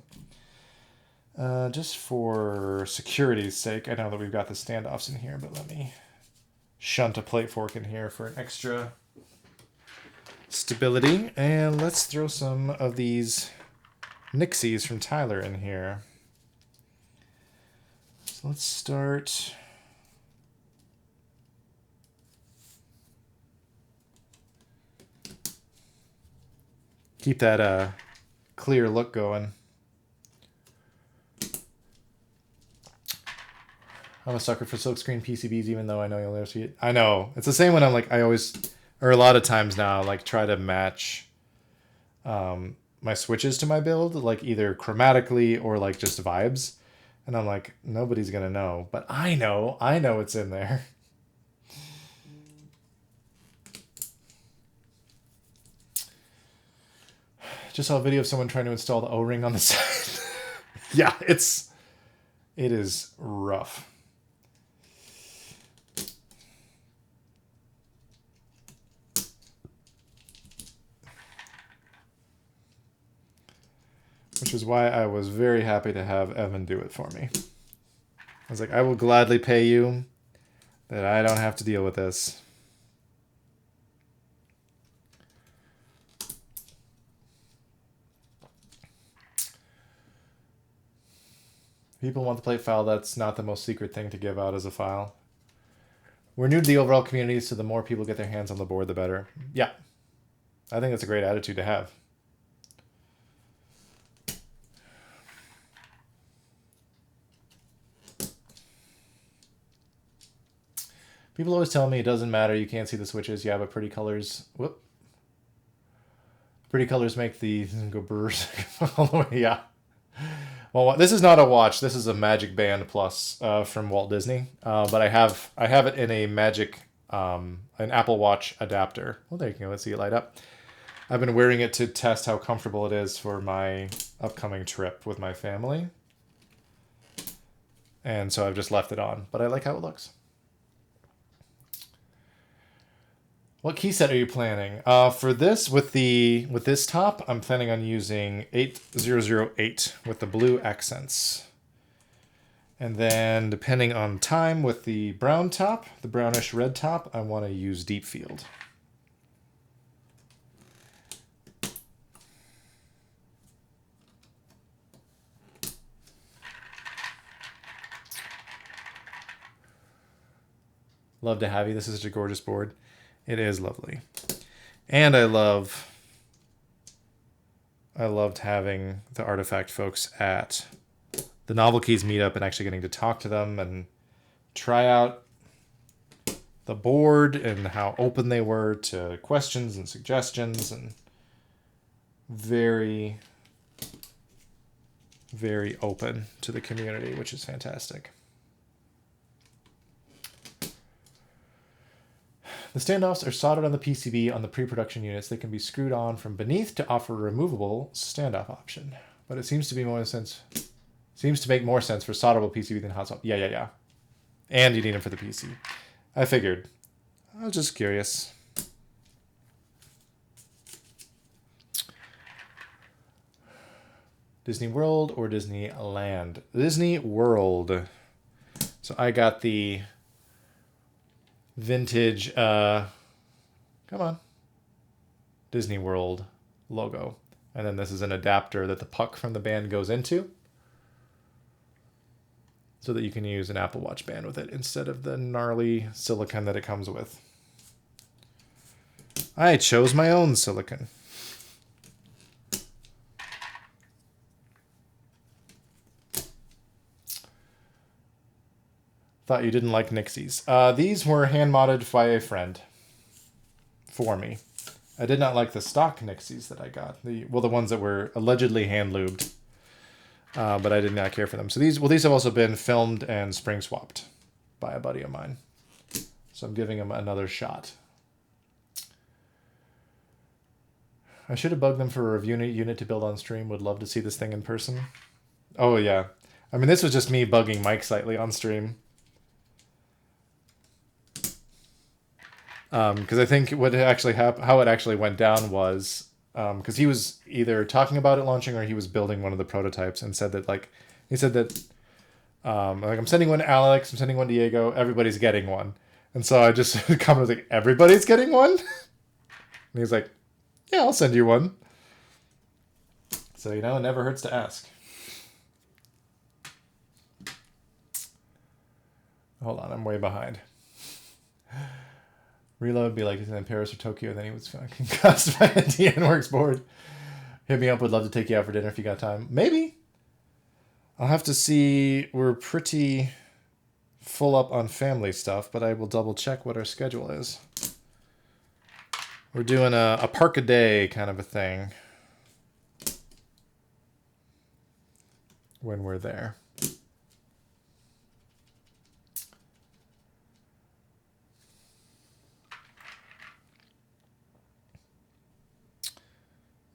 Just for security's sake, I know that we've got the standoffs in here, but let me shunt a plate fork in here for an extra stability. And let's throw some of these Nixies from Tyler in here. So let's start. Keep that clear look going. I'm a sucker for silkscreen PCBs, even though I know you'll never see it. I know. It's the same when I'm like, I always, or a lot of times now, like try to match my switches to my build, like either chromatically or like just vibes. And I'm like, nobody's going to know. But I know it's in there. Just saw a video of someone trying to install the O-ring on the side. Yeah, it is rough. Which is why I was very happy to have Evan do it for me. I was like, I will gladly pay you that I don't have to deal with this. People want the plate file. That's not the most secret thing to give out as a file. We're new to the overall community, so the more people get their hands on the board, the better. Yeah. I think that's a great attitude to have. People always tell me it doesn't matter, you can't see the switches. Yeah, but pretty colors... Whoop. Pretty colors make the... Go burrs. All the way, yeah. Well, this is not a watch. This is a Magic Band Plus from Walt Disney. But I have it in a Magic... an Apple Watch adapter. Well, there you go. Let's see it light up. I've been wearing it to test how comfortable it is for my upcoming trip with my family. And so I've just left it on. But I like how it looks. What key set are you planning? For this, with this top, I'm planning on using 8008 with the blue accents. And then, depending on time, with the brown top, the brownish red top, I want to use Deepfield. Love to have you. This is such a gorgeous board. It is lovely. And I loved having the Artifact folks at the Novel Keys meetup and actually getting to talk to them and try out the board and how open they were to questions and suggestions, and very, very open to the community, which is fantastic. The standoffs are soldered on the PCB on the pre-production units. They can be screwed on from beneath to offer a removable standoff option. But it seems to make more sense for solderable PCB than hot swap. Yeah. And you need them for the PC. I figured. I was just curious. Disney World or Disneyland? Disney World. So I got the vintage, come on, Disney World logo. And then this is an adapter that the puck from the band goes into, so that you can use an Apple Watch band with it instead of the gnarly silicone that it comes with. I chose my own silicone. Thought you didn't like Nixies. These were hand-modded by a friend for me. I did not like the stock Nixies that I got. The ones that were allegedly hand-lubed. But I did not care for them. So these have also been filmed and spring swapped by a buddy of mine. So I'm giving them another shot. I should have bugged them for a review unit to build on stream. Would love to see this thing in person. Oh, yeah. I mean, this was just me bugging Mike slightly on stream. Because I think what actually how it actually went down was because he was either talking about it launching or he was building one of the prototypes and said that like I'm sending one to Alex, I'm sending one to Diego, everybody's getting one. And so I just commented like, everybody's getting one? And he's like, yeah, I'll send you one. So, it never hurts to ask. Hold on, I'm way behind. Reload, be like he's in Paris or Tokyo, then he was concussed by a DNWorks board. Hit me up, would love to take you out for dinner if you got time. Maybe. I'll have to see. We're pretty full up on family stuff, but I will double check what our schedule is. We're doing a park a day kind of a thing when we're there.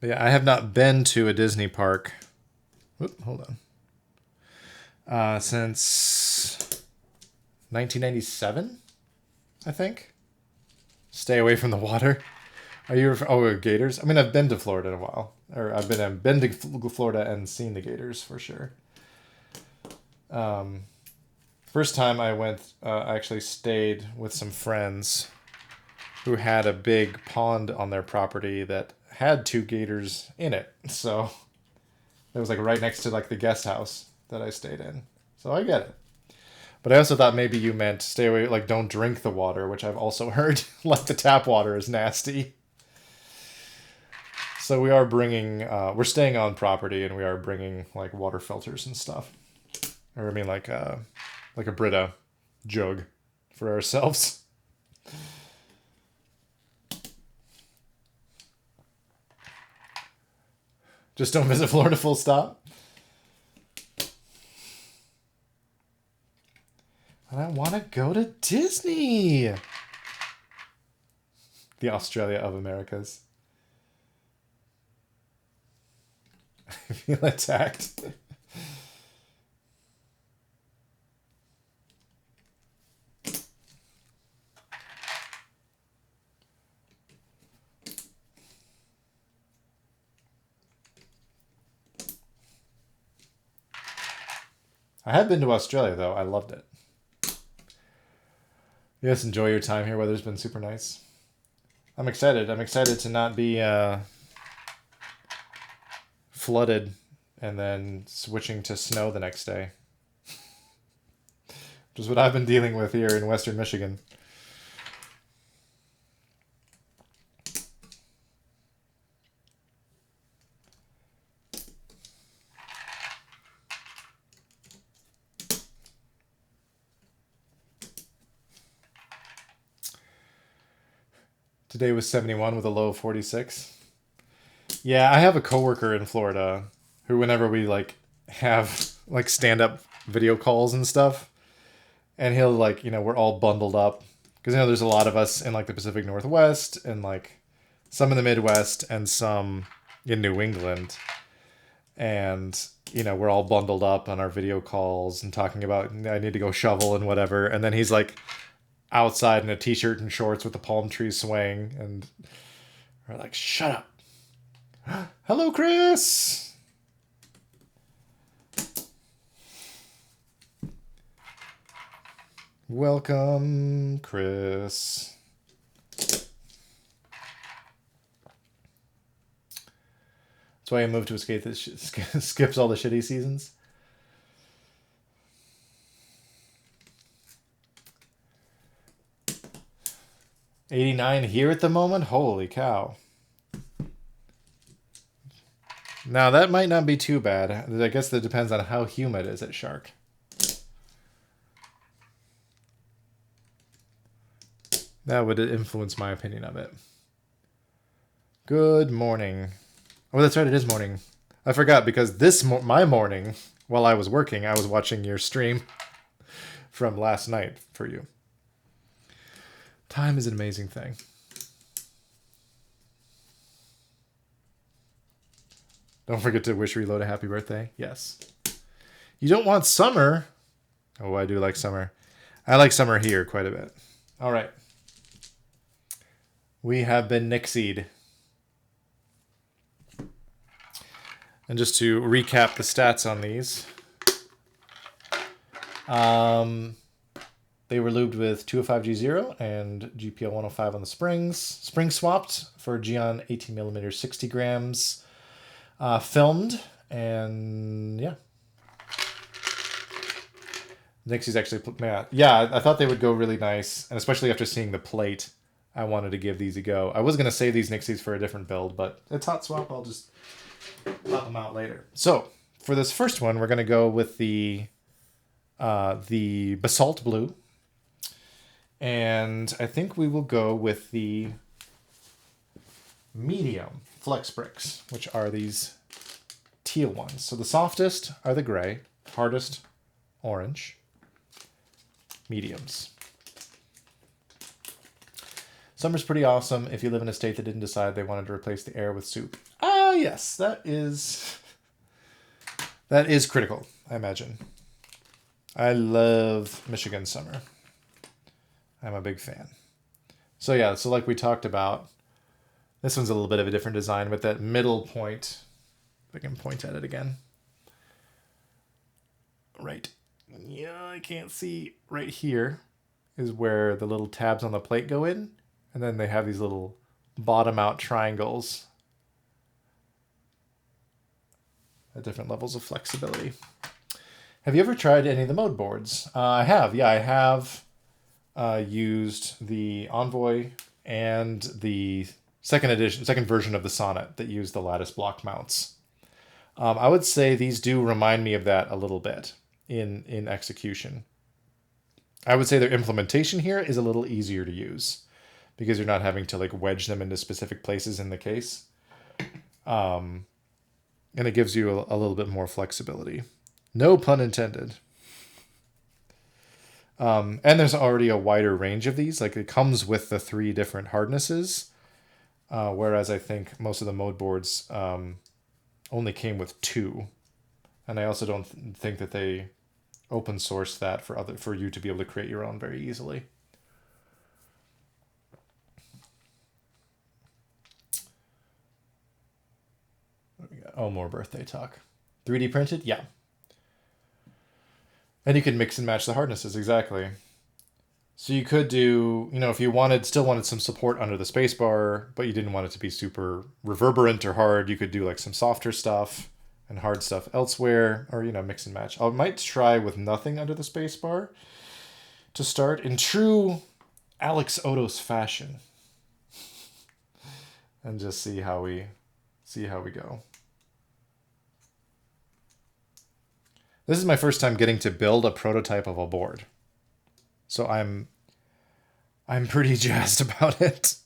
But yeah, I have not been to a Disney park. Whoop, hold on. Since 1997, I think. Stay away from the water. Are you? Gators. I mean, I've been to Florida in a while, or I've been to Florida and seen the Gators for sure. First time I went, I actually stayed with some friends who had a big pond on their property that had 2 gators in it. So it was like right next to like the guest house that I stayed in. So I get it. But I also thought maybe you meant stay away, like don't drink the water, which I've also heard like the tap water is nasty. So we are bringing, we're staying on property and we are bringing like water filters and stuff. Or I mean like a Brita jug for ourselves. Just don't visit Florida, full stop. And I want to go to Disney. The Australia of Americas. I feel attacked. I have been to Australia, though. I loved it. Yes, enjoy your time here. Weather's been super nice. I'm excited. I'm excited to not be flooded and then switching to snow the next day. Which is what I've been dealing with here in Western Michigan. Today was 71 with a low of 46. Yeah, I have a coworker in Florida who whenever we like have like stand-up video calls and stuff, and he'll like, we're all bundled up because there's a lot of us in like the Pacific Northwest and like some in the Midwest and some in New England. And, we're all bundled up on our video calls and talking about I need to go shovel and whatever. And then he's like outside in a t-shirt and shorts with the palm tree swaying, and we're like, shut up. Hello, Chris. Welcome, Chris. It's That's why I moved to a skate that skips all the shitty seasons. $89 here at the moment? Holy cow. Now, that might not be too bad. I guess that depends on how humid it is at Shark. That would influence my opinion of it. Good morning. Oh, that's right, it is morning. I forgot because my morning, while I was working, I was watching your stream from last night for you. Time is an amazing thing. Don't forget to wish Reload a happy birthday. Yes. You don't want summer? Oh, I do like summer. I like summer here quite a bit. All right. We have been Nixied. And just to recap the stats on these. They were lubed with 205G0 and GPL 105 on the springs. Spring swapped for Geon 18mm 60 grams. Filmed, and yeah. Nixies actually, yeah, I thought they would go really nice, and especially after seeing the plate, I wanted to give these a go. I was going to save these Nixies for a different build, but it's hot swap, I'll just pop them out later. So, for this first one, we're going to go with the Basalt Blue, and I think we will go with the medium flex bricks, which are these teal ones. So the softest are the gray, hardest orange, mediums. Summer's pretty awesome if you live in a state that didn't decide they wanted to replace the air with soup. Ah, yes, that is critical, I imagine. I love Michigan summer. I'm a big fan. So yeah, so like we talked about, this one's a little bit of a different design with that middle point. If I can point at it again. Right. Yeah, I can't see. Right here is where the little tabs on the plate go in. And then they have these little bottom out triangles at different levels of flexibility. Have you ever tried any of the mode boards? I have. Yeah, I have used the Envoy and the second version of the Sonnet that used the lattice block mounts. I would say these do remind me of that a little bit in execution. I would say their implementation here is a little easier to use because you're not having to like wedge them into specific places in the case. And it gives you a little bit more flexibility. No pun intended. And there's already a wider range of these. Like it comes with the 3 different hardnesses. Whereas I think most of the mode boards only came with 2. And I also don't think that they open source that for you to be able to create your own very easily. What do we got? Oh, more birthday talk. 3D printed? Yeah. And you can mix and match the hardnesses, exactly. So you could do, if you still wanted some support under the spacebar, but you didn't want it to be super reverberant or hard, you could do like some softer stuff and hard stuff elsewhere, or, mix and match. I might try with nothing under the spacebar to start in true Alex Odos fashion. And just see how we go. This is my first time getting to build a prototype of a board. So I'm pretty jazzed about it.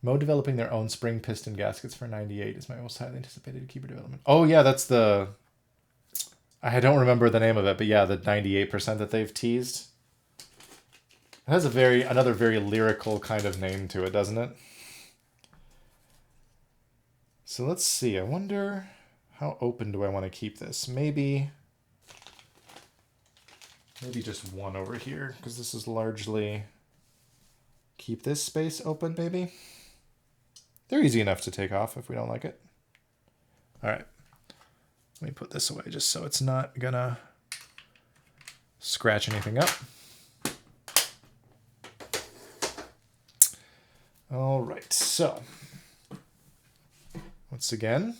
Mode developing their own spring piston gaskets for 98 is my most highly anticipated keeper development. Oh yeah, that's the... I don't remember the name of it, but yeah, the 98% that they've teased. It has another very lyrical kind of name to it, doesn't it? So let's see. I wonder how open do I want to keep this? Maybe just one over here, because this is largely... Keep this space open, maybe? They're easy enough to take off if we don't like it. All right. Let me put this away just so it's not gonna scratch anything up. All right, so once again,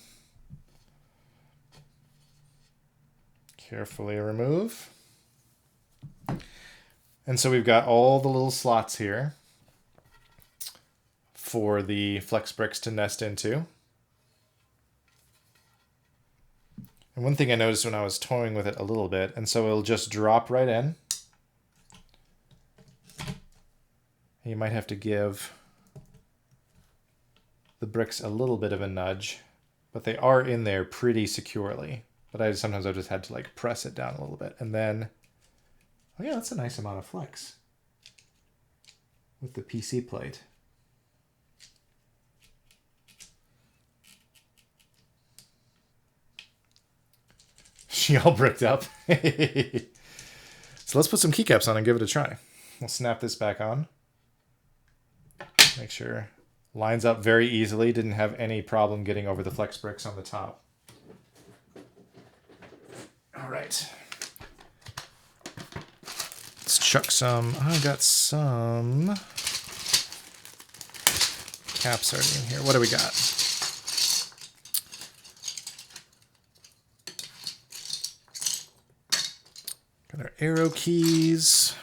carefully remove. And so we've got all the little slots here for the flex bricks to nest into. And one thing I noticed when I was toying with it a little bit, and so it'll just drop right in. You might have to give the bricks a little bit of a nudge, but they are in there pretty securely. But sometimes I just had to like press it down a little bit. And then, oh yeah, that's a nice amount of flex with the PC plate. She all bricked up. So let's put some keycaps on and give it a try. We'll snap this back on. Make sure lines up very easily. Didn't have any problem getting over the flex bricks on the top. All right. Let's chuck some. I got some caps already in here. What do we got? Got our arrow keys.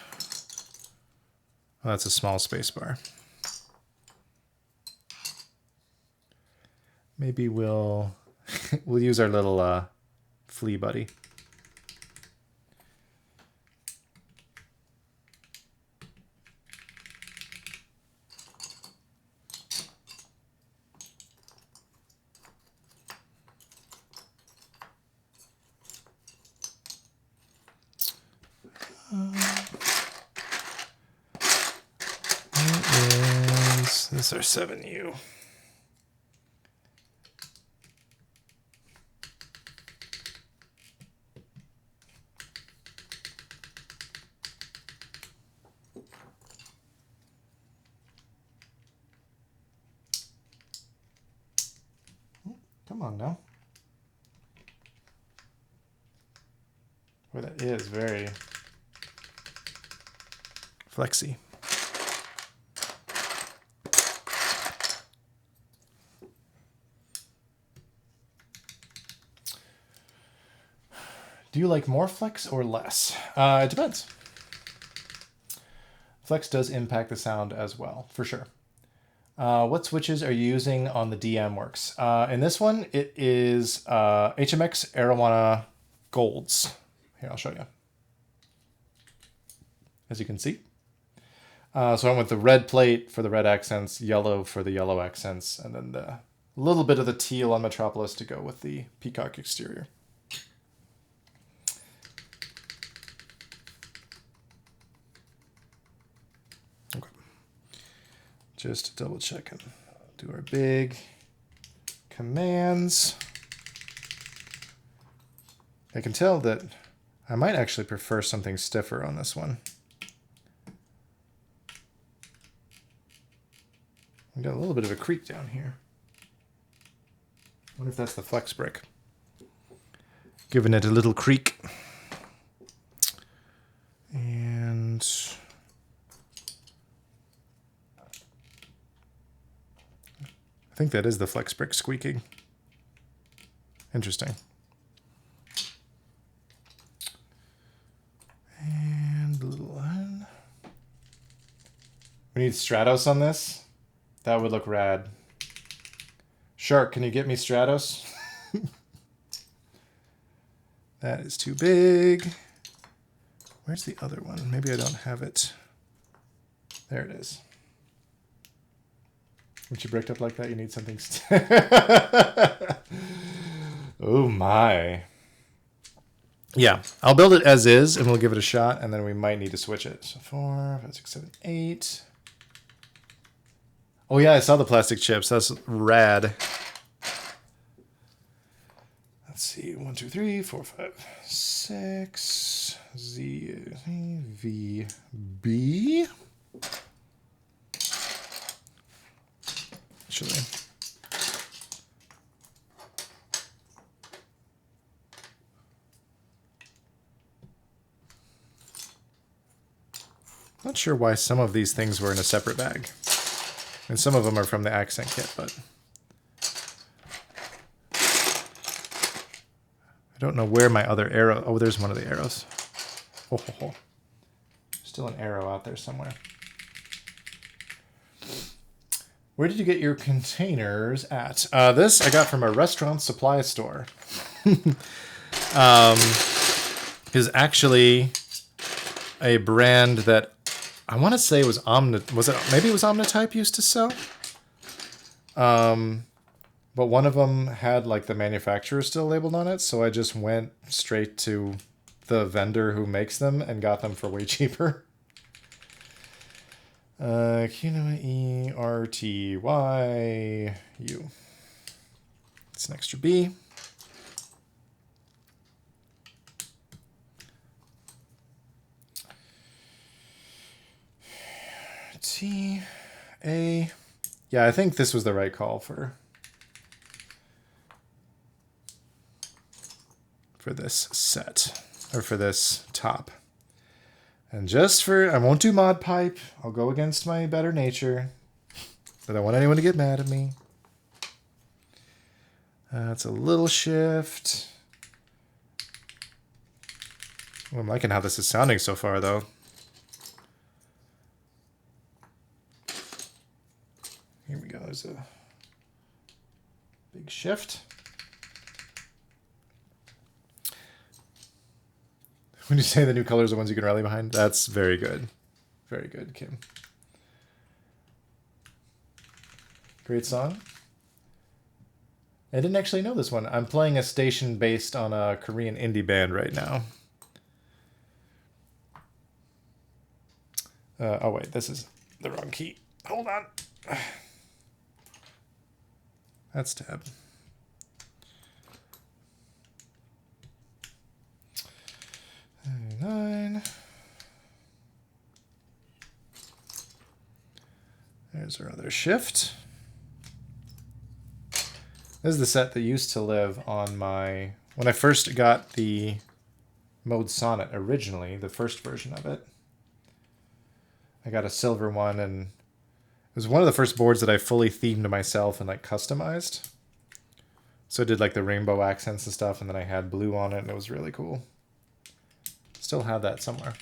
Oh, that's a small space bar. Maybe we'll use our little flea buddy. This is our 7U. Come on now. Boy, that is very flexy. Do you like more flex or less? It depends. Flex does impact the sound as well, for sure. What switches are you using on the DM Works? In this one, it is HMX Arowana Golds. Here, I'll show you. As you can see. So I went with the red plate for the red accents, yellow for the yellow accents, and then the little bit of the teal on Metropolis to go with the peacock exterior. Just to double check and do our big commands. I can tell that I might actually prefer something stiffer on this one. We got a little bit of a creak down here. I wonder if that's the flex brick. Giving it a little creak. And I think that is the flex brick squeaking. Interesting. And a little one. We need Stratos on this. That would look rad. Shark, can you get me Stratos? That is too big. Where's the other one? Maybe I don't have it. There it is. When you bricked up like that, you need something. Oh my. Yeah, I'll build it as is and we'll give it a shot and then we might need to switch it. So 4, 5, 6, 7, 8. Oh yeah, I saw the plastic chips. That's rad. Let's see. 1, 2, 3, 4, 5, 6. Z, V, B. Actually. Not sure why some of these things were in a separate bag. And some of them are from the accent kit, but I don't know where my other arrow... Oh, there's one of the arrows. Ho, ho, ho. Still an arrow out there somewhere. Where did you get your containers at? This I got from a restaurant supply store. Is actually a brand that I want to say was maybe it was Omnitype used to sell. But one of them had like the manufacturer still labeled on it, so I just went straight to the vendor who makes them and got them for way cheaper. Q-E-R-T-Y-U. It's an extra B. T-A. Yeah, I think this was the right call for this set, or for this top. And just for, I won't do mod pipe. I'll go against my better nature. I don't want anyone to get mad at me. It's a little shift. Well, I'm liking how this is sounding so far, though. Here we go. There's a big shift. When you say the new colors are ones you can rally behind, that's very good. Very good, Kim. Great song. I didn't actually know this one. I'm playing a station based on a Korean indie band right now. Oh wait, this is the wrong key. Hold on. That's tab. Nine. There's our other shift. This is the set that used to live on my... When I first got the Mode Sonnet originally, the first version of it, I got a silver one, and it was one of the first boards that I fully themed myself and like customized. So I did like the rainbow accents and stuff, and then I had blue on it, and it was really cool. Still have that somewhere.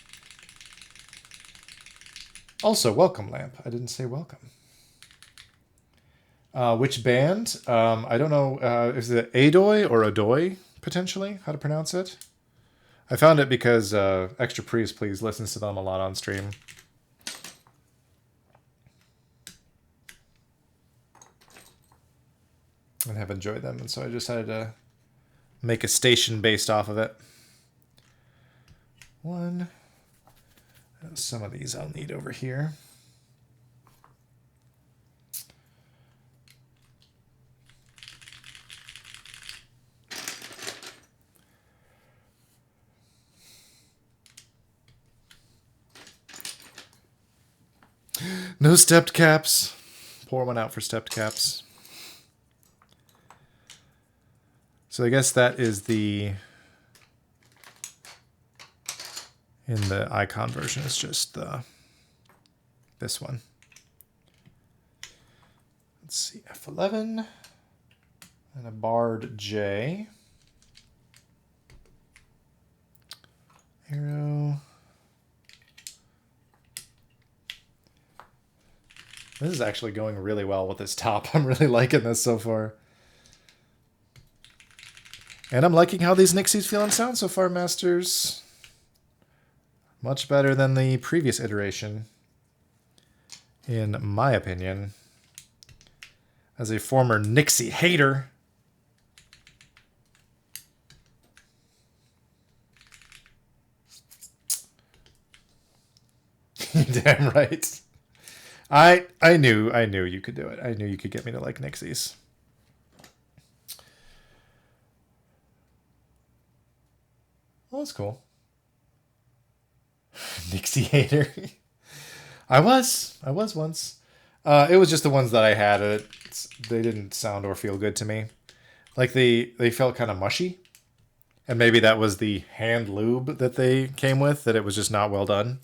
Also, welcome lamp. I didn't say welcome. Which band? I don't know. Is it Adoy or Adoy, potentially? How to pronounce it? I found it because Extra Priest, please, listens to them a lot on stream. And have enjoyed them, and so I decided to make a station based off of it. One. Some of these I'll need over here. No stepped caps. Pour one out for stepped caps. So I guess that is the... In the icon version, it's just this one. Let's see, F11 and a barred J. Arrow. This is actually going really well with this top. I'm really liking this so far. And I'm liking how these Nixies feel and sound so far, Masters. Much better than the previous iteration, in my opinion. As a former Nixie hater. Damn right. I knew you could do it. I knew you could get me to like Nixies. Well, that's cool. Nixie hater. I was once. It was just the ones that I had. They didn't sound or feel good to me. Like they felt kind of mushy. And maybe that was the hand lube that they came with, that it was just not well done.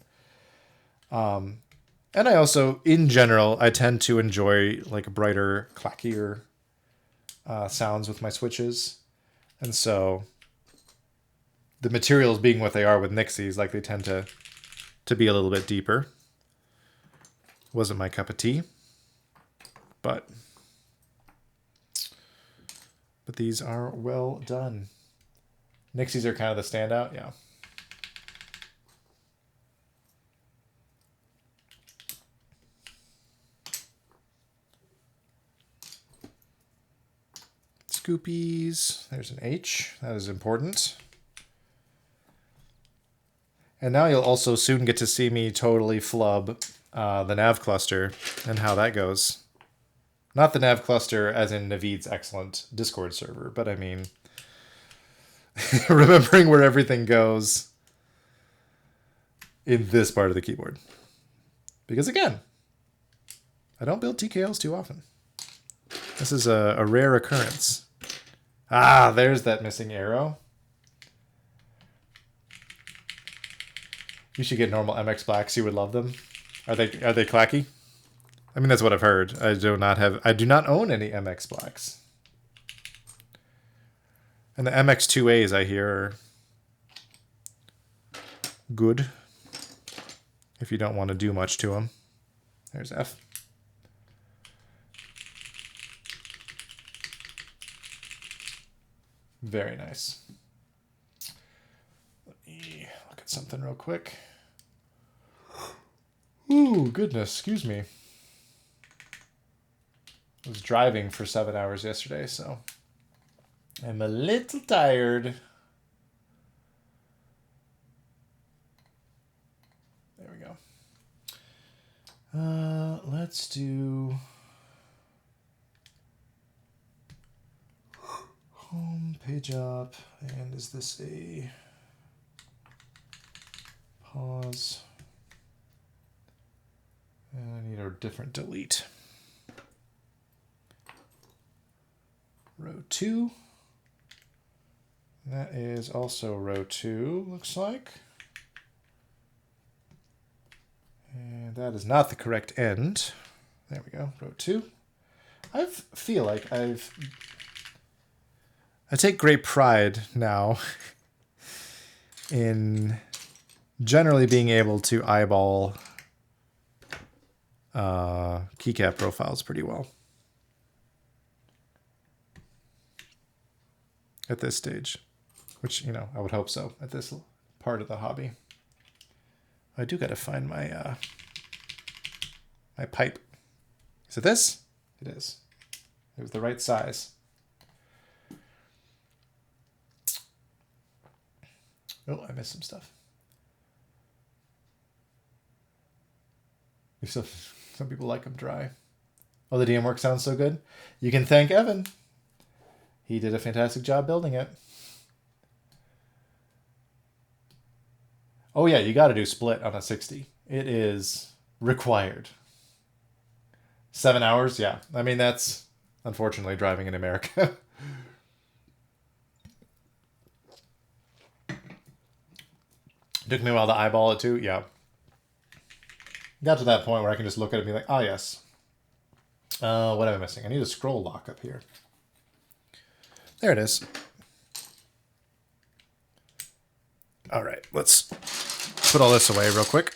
And I also, in general, I tend to enjoy like brighter, clackier sounds with my switches. And so the materials being what they are with Nixies, like they tend to be a little bit deeper. Wasn't my cup of tea, but these are well done. Nixies are kind of the standout, yeah. Scoopies. There's an H. That is important. And now you'll also soon get to see me totally flub the nav cluster and how that goes. Not the nav cluster as in Naveed's excellent Discord server, but I mean remembering where everything goes in this part of the keyboard. Because again, I don't build TKLs too often. This is a rare occurrence. Ah, there's that missing arrow. You should get normal MX Blacks. You would love them. Are they clacky? I mean, that's what I've heard. I do not own any MX Blacks. And the MX2As I hear are good if you don't want to do much to them. There's F. Very nice. Let me look at something real quick. Ooh, goodness, excuse me. I was driving for 7 hours yesterday, so I'm a little tired. There we go. Let's do home, page up, and is this a pause? And I need a different delete. Row 2. That is also row 2, looks like. And that is not the correct end. There we go, row 2. I feel like I take great pride now in generally being able to eyeball keycap profiles pretty well at this stage, which, you know, I would hope so at this part of the hobby. I do got to find my my pipe. Is it this? It is. It was the right size. Oh, I missed some stuff. Some people like them dry. Oh, the DM work sounds so good. You can thank Evan. He did a fantastic job building it. Oh yeah, you got to do split on a 60. It is required. 7 hours, yeah. I mean, that's unfortunately driving in America. Took me a while to eyeball it too, yeah. Got to that point where I can just look at it and be like, oh yes. What am I missing? I need a scroll lock up here. There it is. All right, let's put all this away real quick.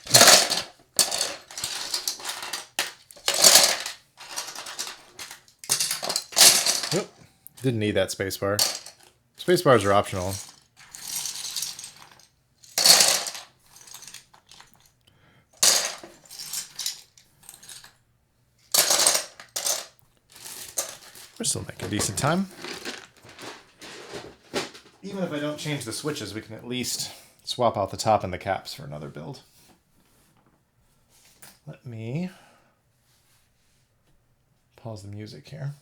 Oop, didn't need that spacebar. Spacebars are optional. We're still making decent time. Even if I don't change the switches, we can at least swap out the top and the caps for another build. Let me pause the music here.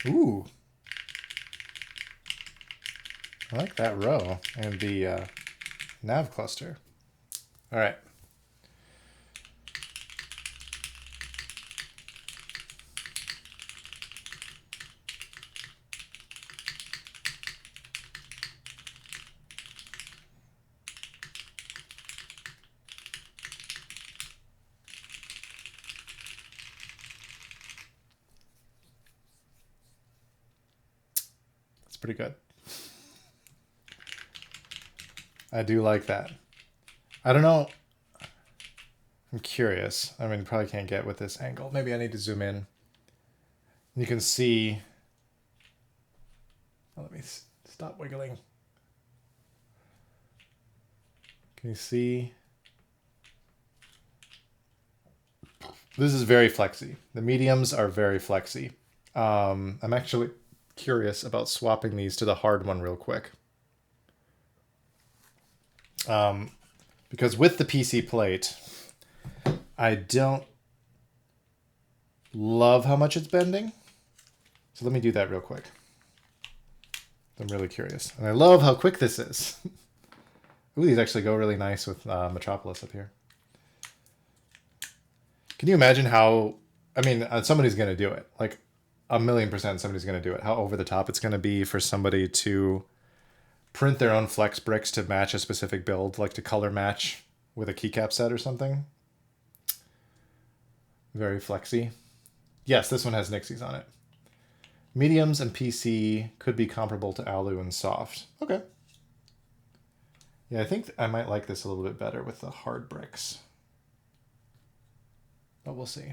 Ooh. I like that row and the nav cluster. All right. That's pretty good. I do like that. I don't know. I'm curious. I mean, probably can't get with this angle. Maybe I need to zoom in. You can see. Oh, let me stop wiggling. Can you see? This is very flexy. The mediums are very flexy. I'm actually curious about swapping these to the hard one real quick. Because with the PC plate, I don't love how much it's bending. So let me do that real quick. I'm really curious. And I love how quick this is. Ooh, these actually go really nice with Metropolis up here. Can you imagine how, I mean, somebody's going to do it. Like 1,000,000% somebody's going to do it. How over the top it's going to be for somebody to print their own flex bricks to match a specific build, like to color match with a keycap set or something. Very flexy. Yes, this one has Nixies on it. Mediums and PC could be comparable to Alu and soft. Okay. Yeah, I think I might like this a little bit better with the hard bricks. But we'll see.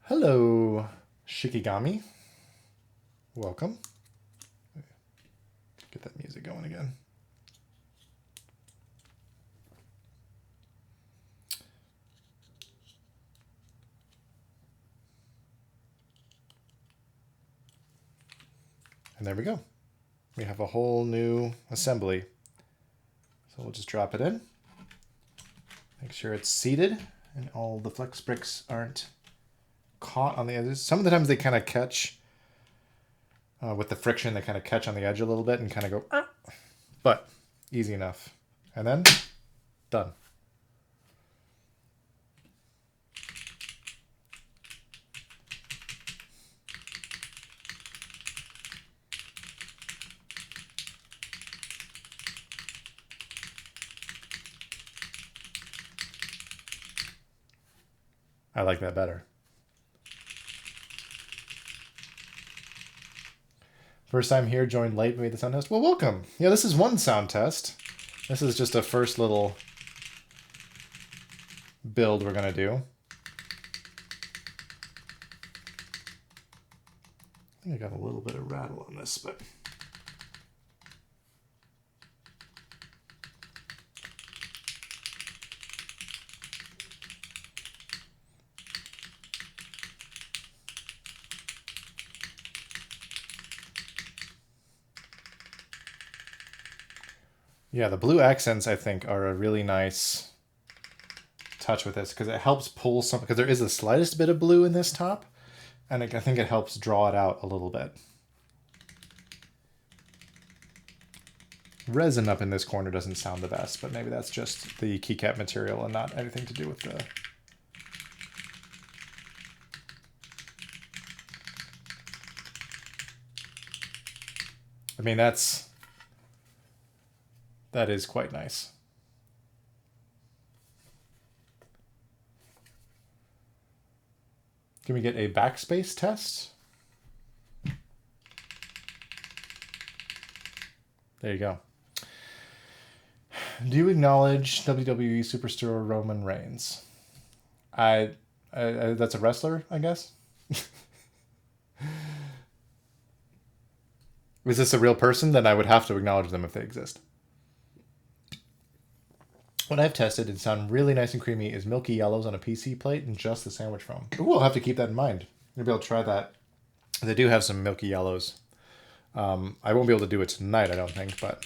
Hello, Shikigami. Welcome. Get that music going again. And there we go. We have a whole new assembly. So we'll just drop it in. Make sure it's seated and all the flex bricks aren't caught on the edges. Some of the times they kind of catch with the friction, they kind of catch on the edge a little bit and kind of go, ah! But easy enough. And then done. I like that better. First time here, joined late, made the sound test. Well, welcome. Yeah, this is one sound test. This is just a first little build we're going to do. I think I got a little bit of rattle on this, but... Yeah, the blue accents, I think, are a really nice touch with this because it helps pull some, because there is the slightest bit of blue in this top, and I think it helps draw it out a little bit. Resin up in this corner doesn't sound the best, but maybe that's just the keycap material and not anything to do with the... I mean, that is quite nice. Can we get a backspace test? There you go. Do you acknowledge WWE Superstar Roman Reigns? That's a wrestler, I guess. Is this a real person? Then I would have to acknowledge them if they exist. What I've tested and sound really nice and creamy is milky yellows on a PC plate and just the sandwich foam. Ooh, I'll have to keep that in mind. Maybe I'll try that. They do have some milky yellows. I won't be able to do it tonight, I don't think, but...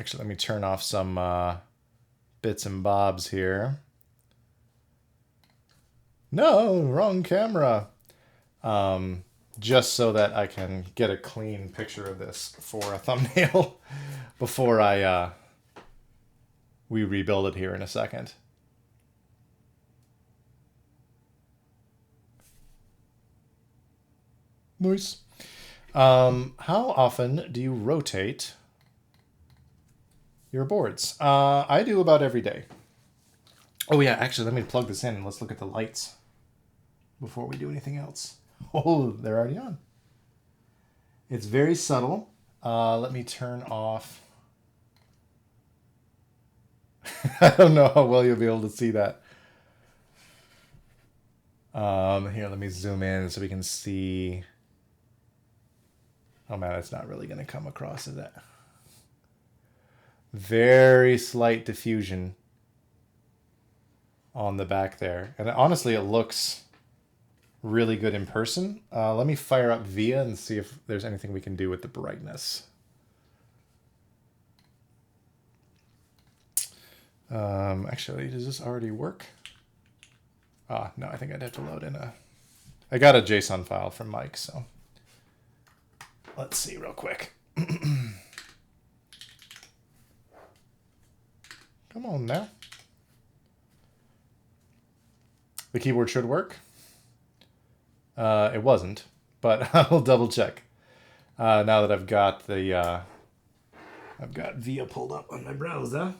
Actually, let me turn off some bits and bobs here. No, wrong camera. Just so that I can get a clean picture of this for a thumbnail before we rebuild it here in a second. Nice. How often do you rotate your boards? I do about every day. Oh yeah, actually, let me plug this in and let's look at the lights before we do anything else. Oh, they're already on. It's very subtle. Let me turn off. I don't know how well you'll be able to see that. Here, let me zoom in so we can see. Oh man, it's not really going to come across as that. Very slight diffusion on the back there. And honestly, it looks really good in person. Let me fire up Via and see if there's anything we can do with the brightness. Actually, does this already work? No, I think I'd have to load in a... I got a JSON file from Mike, so... Let's see real quick. Come on now. The keyboard should work. It wasn't, but I'll double check. Now that I've got the I've got Via pulled up on my browser.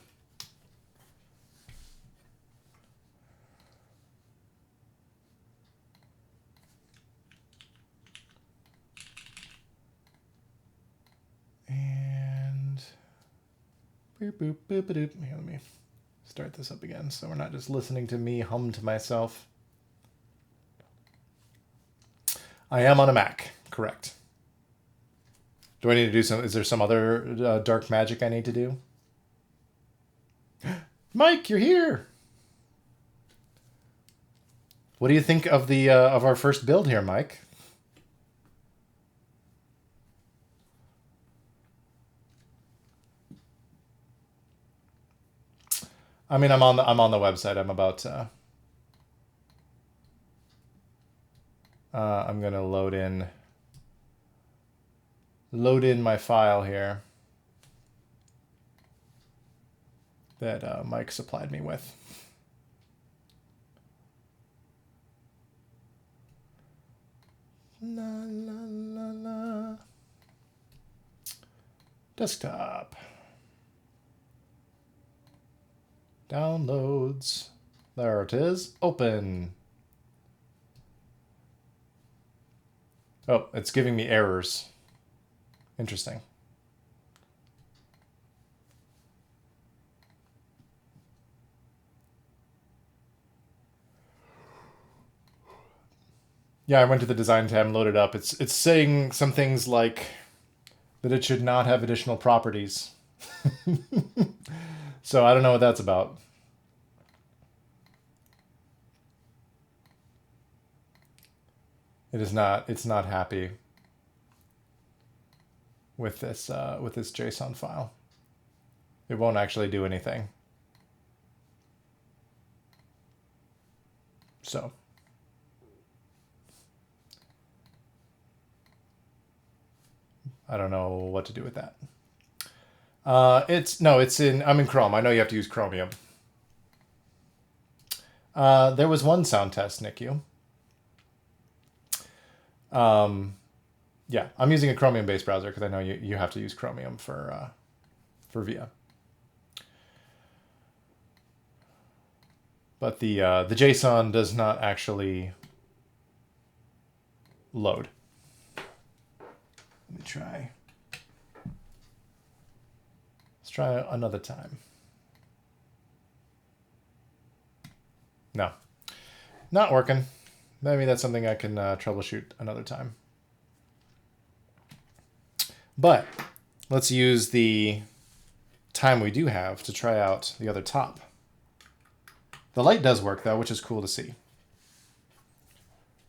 And boop boop boop boop. Here, let me start this up again so we're not just listening to me hum to myself. I am on a Mac, correct. Do I need to do some, is there some other dark magic I need to do? Mike, you're here! What do you think of the of our first build here, Mike? I mean, I'm on the website. I'm about I'm gonna load in my file here that Mike supplied me with. La, la, la, la. Desktop. Downloads. There it is. Open. Oh, it's giving me errors. Interesting. Yeah, I went to the design tab and loaded up. It's saying some things like that it should not have additional properties. So I don't know what that's about. It's not happy with this JSON file. It won't actually do anything. So I don't know what to do with that. I'm in Chrome. I know you have to use Chromium. There was one sound test, NICU. Yeah, I'm using a Chromium-based browser because I know you have to use Chromium for VIA. But the JSON does not actually load. Let me try. Let's try another time. No, not working. Maybe that's something I can troubleshoot another time. But let's use the time we do have to try out the other top. The light does work though, which is cool to see.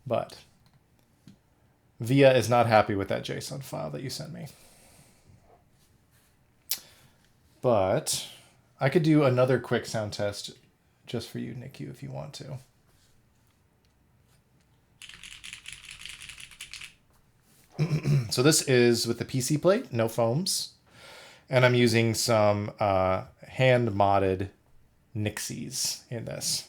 But VIA is not happy with that JSON file that you sent me. But I could do another quick sound test just for you, Nick, if you want to. So this is with the PC plate, no foams. And I'm using some hand-modded Nixies in this.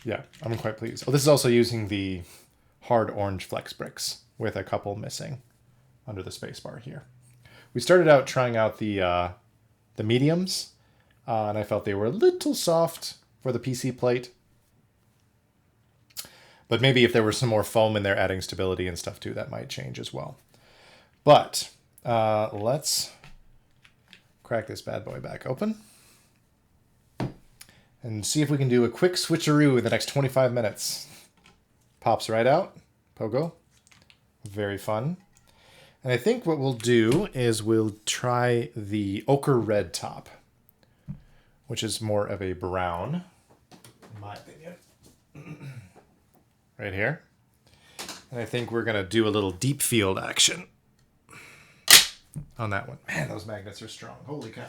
Yeah, I'm quite pleased. Oh, this is also using the hard orange flex bricks with a couple missing under the spacebar here. We started out trying out the mediums, and I felt they were a little soft for the PC plate. But maybe if there was some more foam in there adding stability and stuff too, that might change as well. But let's crack this bad boy back open and see if we can do a quick switcheroo in the next 25 minutes. Pops right out. Pogo. Very fun. And I think what we'll do is we'll try the ochre red top, which is more of a brown, in my opinion. Right here. And I think we're going to do a little Deepfield action on that one. Man, those magnets are strong. Holy cow.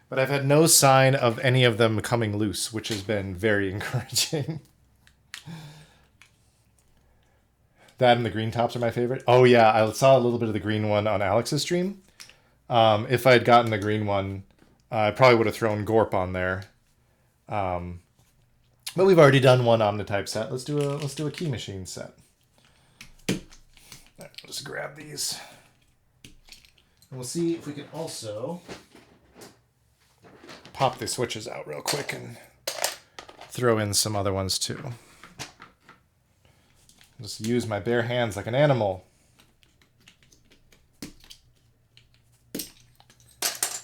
But I've had no sign of any of them coming loose, which has been very encouraging. That and the green tops are my favorite. Oh yeah, I saw a little bit of the green one on Alex's stream. If I had gotten the green one, I probably would have thrown Gorp on there. But we've already done one Omnitype set. Let's do a key machine set. I'll just grab these. And we'll see if we can also pop the switches out real quick and throw in some other ones too. Just use my bare hands like an animal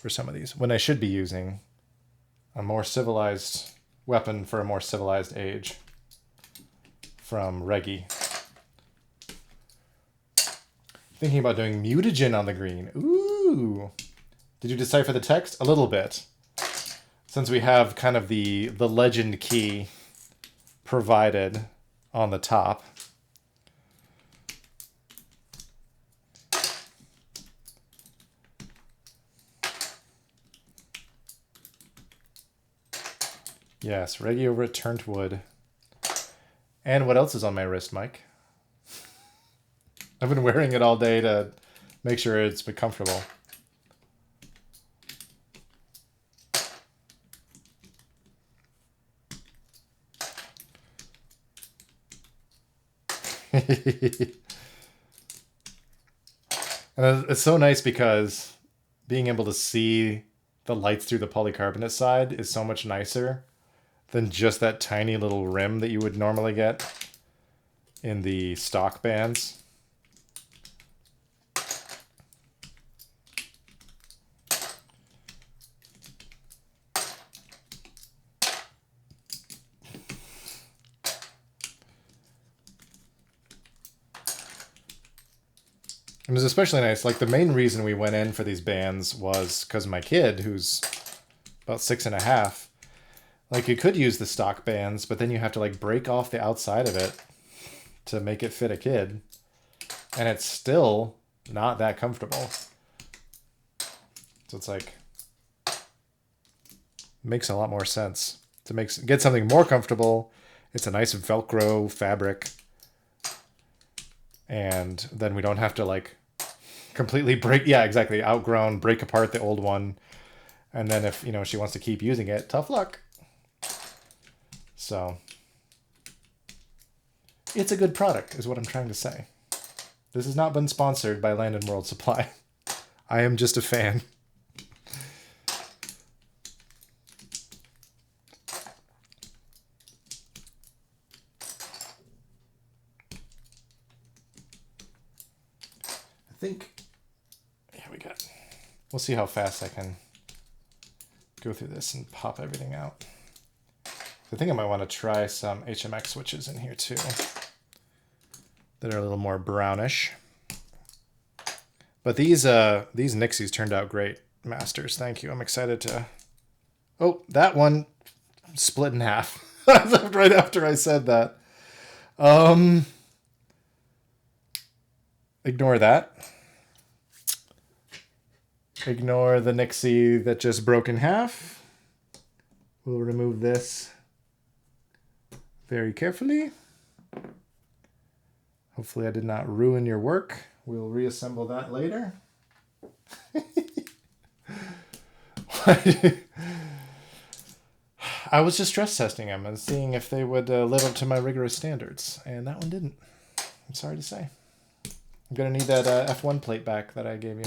for some of these, when I should be using a more civilized weapon for a more civilized age from Reggie. Thinking about doing mutagen on the green. Ooh! Did you decipher the text? A little bit. Since we have kind of the legend key provided on the top. Yes, Reggie over at Turnt Wood. And what else is on my wrist, Mike? I've been wearing it all day to make sure it's been comfortable. And it's so nice because being able to see the lights through the polycarbonate side is so much nicer than just that tiny little rim that you would normally get in the stock bands. It was especially nice. Like, the main reason we went in for these bands was because my kid, who's about 6.5, like, you could use the stock bands, but then you have to, like, break off the outside of it to make it fit a kid. And it's still not that comfortable. So it's like, makes a lot more sense to get something more comfortable. It's a nice Velcro fabric. And then we don't have to, like, completely break, yeah, exactly, outgrown, break apart the old one. And then if, she wants to keep using it, tough luck. So, it's a good product, is what I'm trying to say. This has not been sponsored by Land and World Supply. I am just a fan. I think, we'll see how fast I can go through this and pop everything out. I think I might want to try some HMX switches in here too that are a little more brownish. But these Nixies turned out great, Masters. Thank you. I'm excited to... Oh, that one split in half right after I said that. Ignore that. Ignore the Nixie that just broke in half. We'll remove this very carefully. Hopefully I did not ruin your work. We'll reassemble that later. I was just stress testing them and seeing if they would live up to my rigorous standards, and that one didn't. I'm sorry to say. I'm going to need that F1 plate back that I gave you.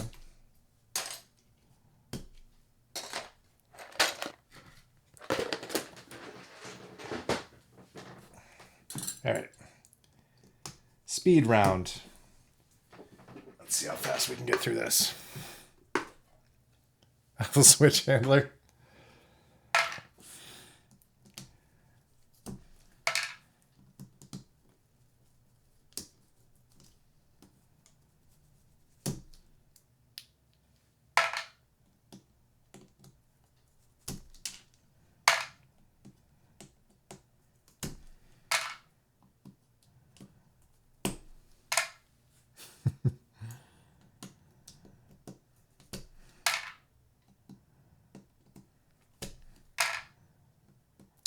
All right. Speed round. Let's see how fast we can get through this. Apple switch handler.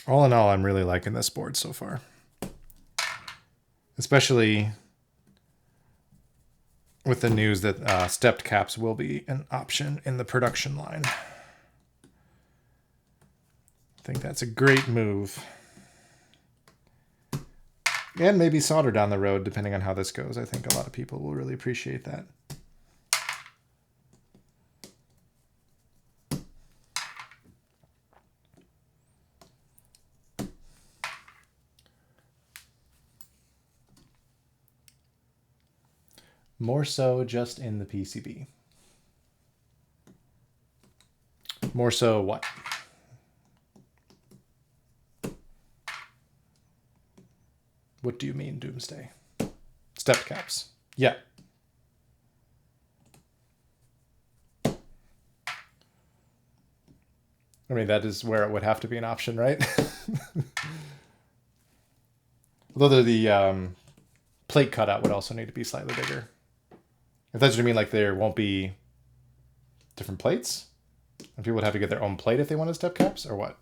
All in all, I'm really liking this board so far. Especially with the news that stepped caps will be an option in the production line. I think that's a great move. And maybe solder down the road, depending on how this goes. I think a lot of people will really appreciate that. More so just in the PCB. More so what? What do you mean, Doomsday? Stepped caps. Yeah. I mean, that is where it would have to be an option, right? Although the plate cutout would also need to be slightly bigger. If that's what you mean, like there won't be different plates? And people would have to get their own plate if they wanted step caps, or what?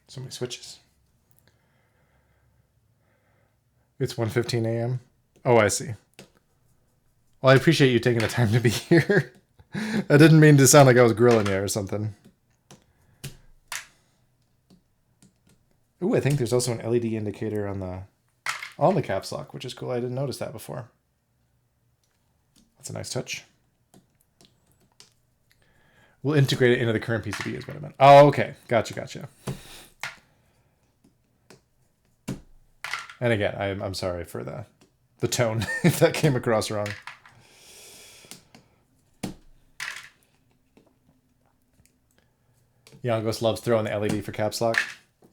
So many switches. It's 1:15 a.m. Oh, I see. Well, I appreciate you taking the time to be here. I didn't mean to sound like I was grilling you or something. Ooh, I think there's also an LED indicator on the caps lock, which is cool. I didn't notice that before. That's a nice touch. We'll integrate it into the current PCB is what I meant. Oh, okay. Gotcha. And again, I'm sorry for the tone if that came across wrong. Youngos loves throwing the LED for caps lock.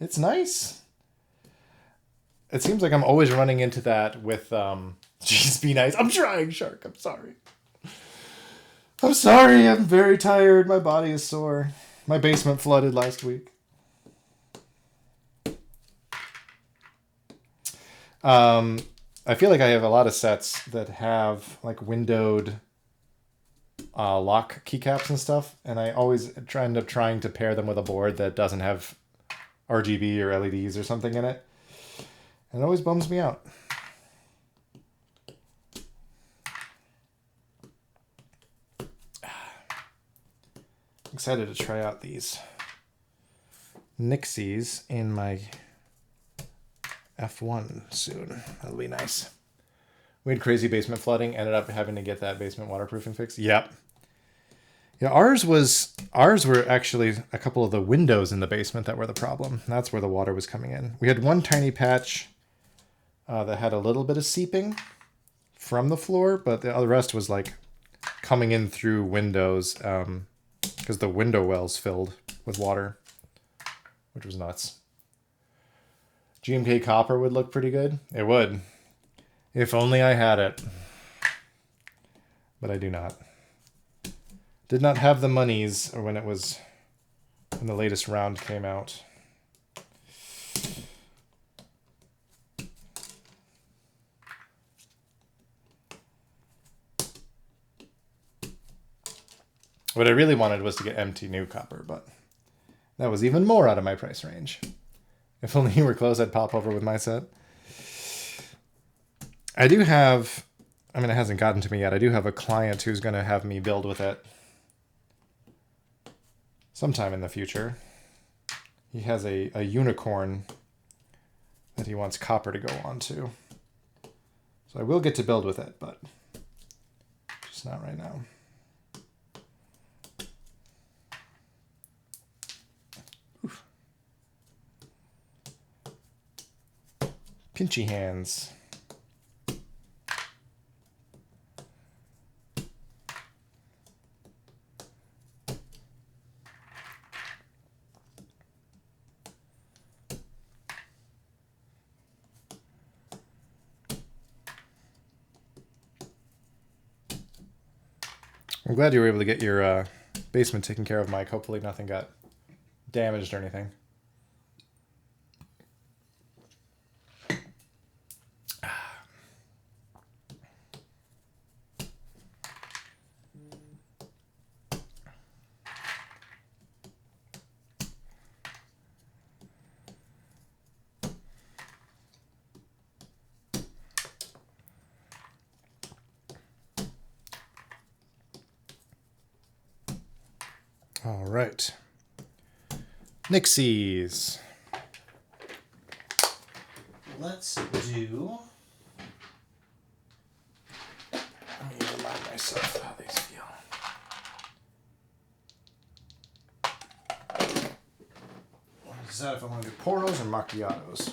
It's nice. It seems like I'm always running into that with Jeez, be nice. I'm trying, Shark. I'm sorry. I'm very tired. My body is sore. My basement flooded last week. I feel like I have a lot of sets that have like windowed lock keycaps and stuff, and I always end up trying to pair them with a board that doesn't have RGB or LEDs or something in it. And it always bums me out. Excited to try out these Nixies in my F1 soon. That'll be nice. We had crazy basement flooding, ended up having to get that basement waterproofing fixed. Yep. Yeah, ours were actually a couple of the windows in the basement that were the problem. That's where the water was coming in. We had one tiny patch that had a little bit of seeping from the floor, but the rest was like coming in through windows because the window wells filled with water, which was nuts. GMK copper would look pretty good. It would. If only I had it. But I do not. Did not have the monies when the latest round came out. What I really wanted was to get empty new copper, but that was even more out of my price range. If only you were close, I'd pop over with my set. I do have, I mean, it hasn't gotten to me yet. I do have a client who's going to have me build with it sometime in the future. He has a unicorn that he wants copper to go onto. So I will get to build with it, but just not right now. Oof. Pinchy hands. I'm glad you were able to get your basement taken care of, Mike. Hopefully nothing got damaged or anything. All right. Nixies. Let's do... Let me remind myself how these feel. Decide if I want to do Poros or Macchiatos.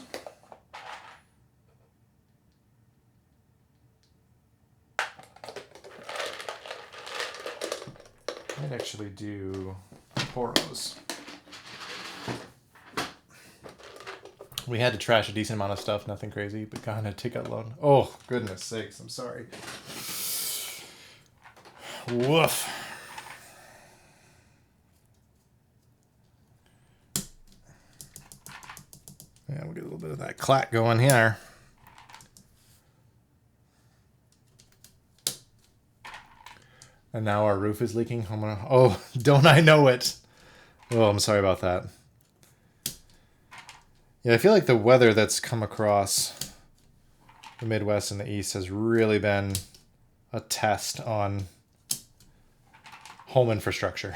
I'd actually do Poros. We had to trash a decent amount of stuff, nothing crazy, but God, a ticket loan. Oh, goodness sakes, I'm sorry. Woof. Yeah, we'll get a little bit of that clack going here. And now our roof is leaking. Oh, don't I know it? Oh, I'm sorry about that. Yeah, I feel like the weather that's come across the Midwest and the East has really been a test on home infrastructure.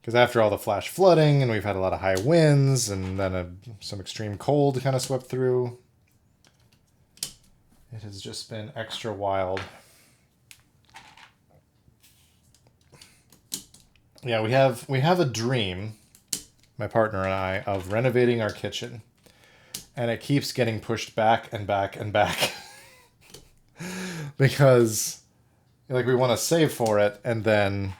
Because after all the flash flooding, and we've had a lot of high winds, and then some extreme cold kind of swept through, it has just been extra wild. Yeah, we have a dream, my partner and I, of renovating our kitchen. And it keeps getting pushed back and back and back. Because like we want to save for it, and then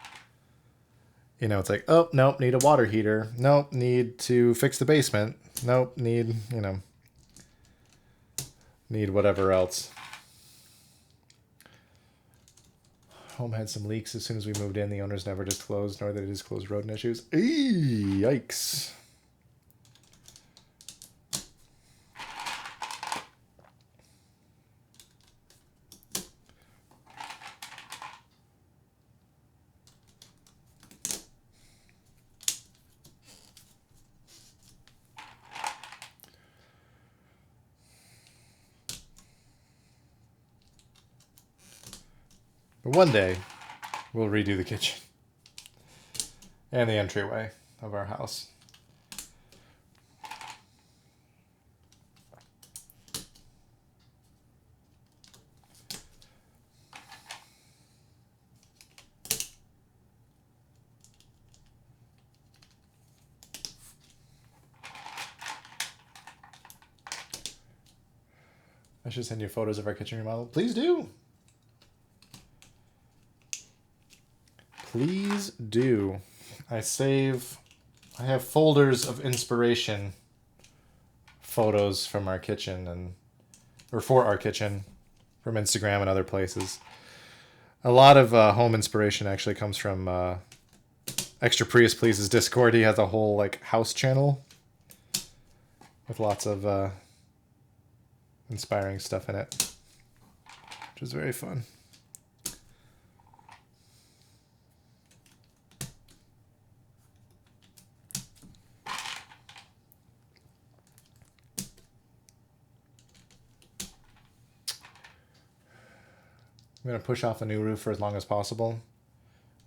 you know, it's like, oh, nope, need a water heater. Nope, need to fix the basement. Nope, need, you know, need whatever else. Home had some leaks as soon as we moved in. The owners never disclosed, nor did they disclose rodent issues. Eee, yikes. But one day, we'll redo the kitchen and the entryway of our house. should send you photos of our kitchen remodel. Please do. Please do. I have folders of inspiration photos from our kitchen or for our kitchen from Instagram and other places. A lot of home inspiration actually comes from Extra Prius Please's Discord. He has a whole like house channel with lots of inspiring stuff in it, which is very fun. I'm going to push off the new roof for as long as possible.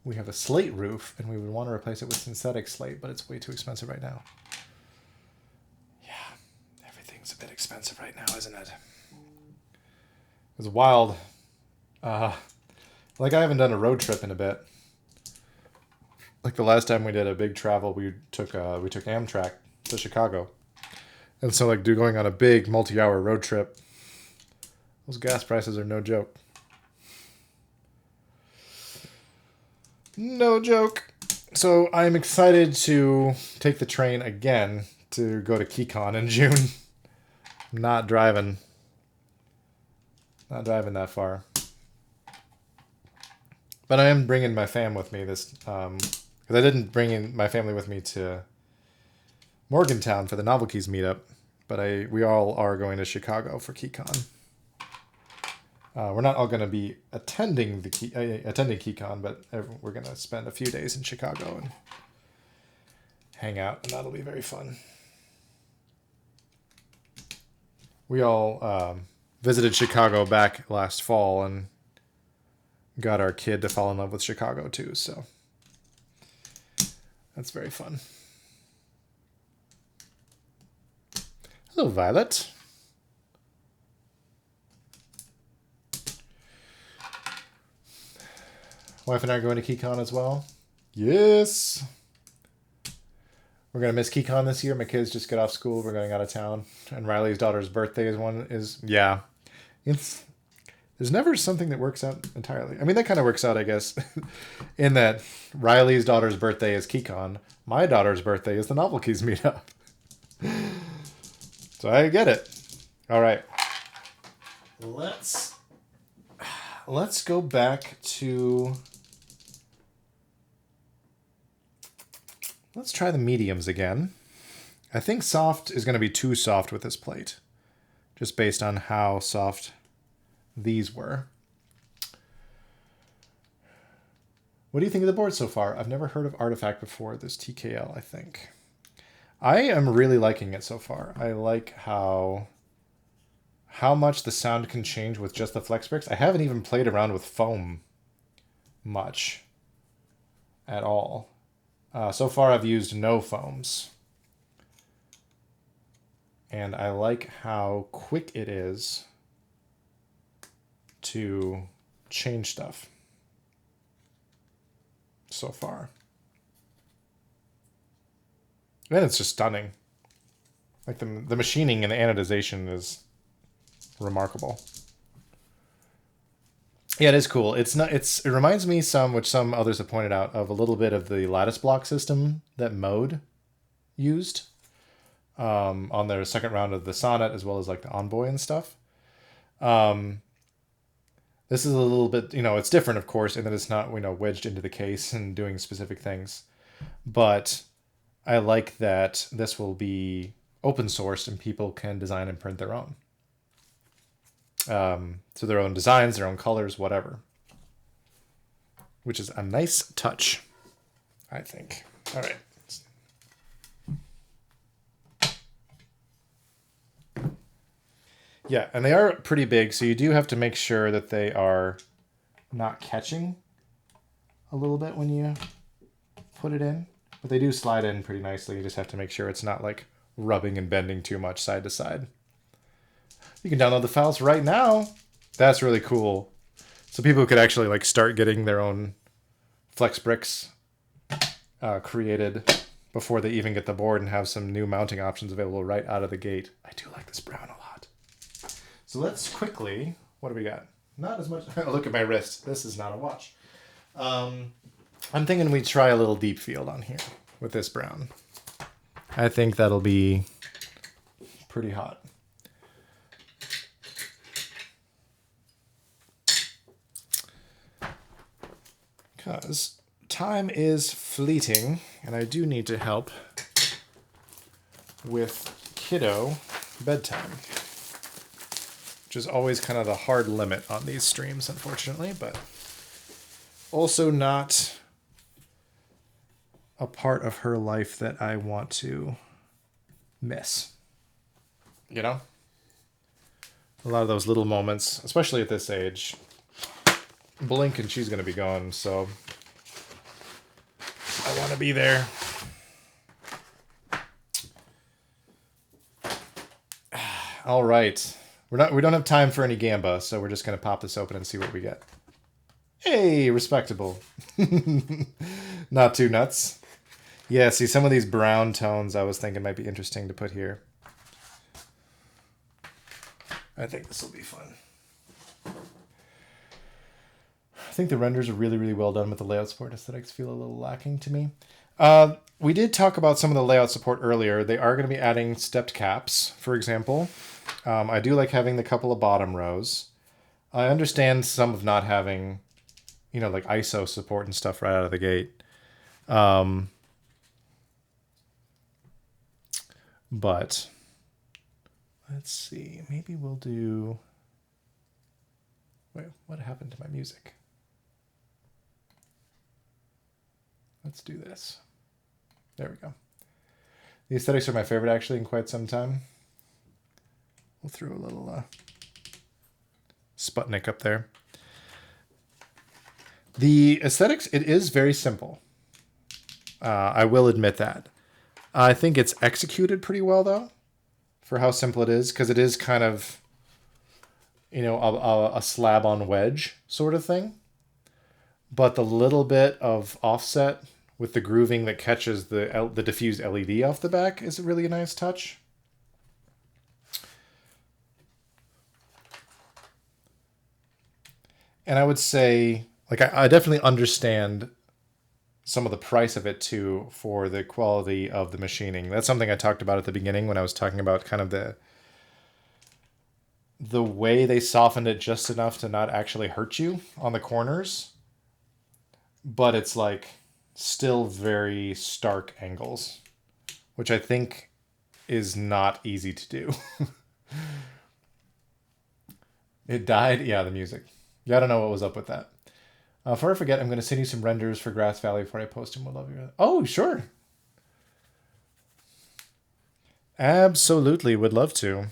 We have a slate roof, and we would want to replace it with synthetic slate, but it's way too expensive right now. Yeah, everything's a bit expensive right now, isn't it? It's wild. Like I haven't done a road trip in a bit. Like the last time we did a big travel, we took Amtrak to Chicago. And so like going on a big multi-hour road trip, those gas prices are no joke. No joke. So I'm excited to take the train again to go to KeyCon in June. I'm not driving that far. But I am bringing my fam with me this, because I didn't bring in my family with me to Morgantown for the Novelties meetup, but we all are going to Chicago for KeyCon. We're not all going to be attending KeyCon, but we're going to spend a few days in Chicago and hang out, and that'll be very fun. We all visited Chicago back last fall and got our kid to fall in love with Chicago too, so that's very fun. Hello, Violet. Wife and I are going to KeyCon as well. Yes. We're going to miss KeyCon this year. My kids just got off school. We're going out of town. And Riley's daughter's birthday is yeah. There's never something that works out entirely. I mean, that kind of works out, I guess, in that Riley's daughter's birthday is KeyCon. My daughter's birthday is the Novelties meetup. So I get it. All right. Let's go back to... Let's try the mediums again. I think soft is going to be too soft with this plate, just based on how soft these were. What do you think of the board so far? I've never heard of Artifact before, this TKL, I think. I am really liking it so far. I like how much the sound can change with just the flex bricks. I haven't even played around with foam much at all. So far I've used no foams. And I like how quick it is to change stuff so far. And it's just stunning. Like the machining and the anodization is remarkable. Yeah, it is cool. It reminds me which some others have pointed out, of a little bit of the lattice block system that Mode used on their second round of the Sonnet, as well as like the Envoy and stuff. This is a little bit, it's different, of course, in that it's not, wedged into the case and doing specific things. But I like that this will be open sourced and people can design and print their own. So their own designs, their own colors, whatever. Which is a nice touch, I think. All right. Yeah, and they are pretty big, so you do have to make sure that they are not catching a little bit when you put it in. But they do slide in pretty nicely. You just have to make sure it's not like rubbing and bending too much side to side. You can download the files right now. That's really cool. So people could actually like start getting their own flex bricks created before they even get the board and have some new mounting options available right out of the gate. I do like this brown a lot. So let's quickly, what do we got? Not as much. Look at my wrist. This is not a watch. I'm thinking we try a little Deepfield on here with this brown. I think that'll be pretty hot. Because time is fleeting, and I do need to help with kiddo bedtime, which is always kind of the hard limit on these streams, unfortunately, but also not a part of her life that I want to miss. You know? A lot of those little moments, especially at this age, blink and she's going to be gone, so I want to be there. All right. We don't have time for any gamba, so we're just going to pop this open and see what we get. Hey, respectable. Not too nuts. Yeah, see, some of these brown tones I was thinking might be interesting to put here. I think this will be fun. I think the renders are really, really well done, but the layout support aesthetics feel a little lacking to me. We did talk about some of the layout support earlier. They are going to be adding stepped caps, for example. I do like having the couple of bottom rows. I understand some of not having, you know, like ISO support and stuff right out of the gate. But let's see. Maybe we'll do... Wait, what happened to my music? Let's do this. There we go. The aesthetics are my favorite, actually, in quite some time. We'll throw a little Sputnik up there. The aesthetics, it is very simple. I will admit that. I think it's executed pretty well, though, for how simple it is, because it is kind of, you know, a slab on wedge sort of thing. But the little bit of offset with the grooving that catches the diffused LED off the back is really a nice touch. And I would say, like, I definitely understand some of the price of it, too, for the quality of the machining. That's something I talked about at the beginning when I was talking about kind of the way they softened it just enough to not actually hurt you on the corners. But it's, like, still very stark angles, which I think is not easy to do. It died? Yeah, the music. Yeah, I don't know what was up with that. Before I forget, I'm going to send you some renders for Grass Valley before I post them. We'll love you. Oh, sure. Absolutely, would love to.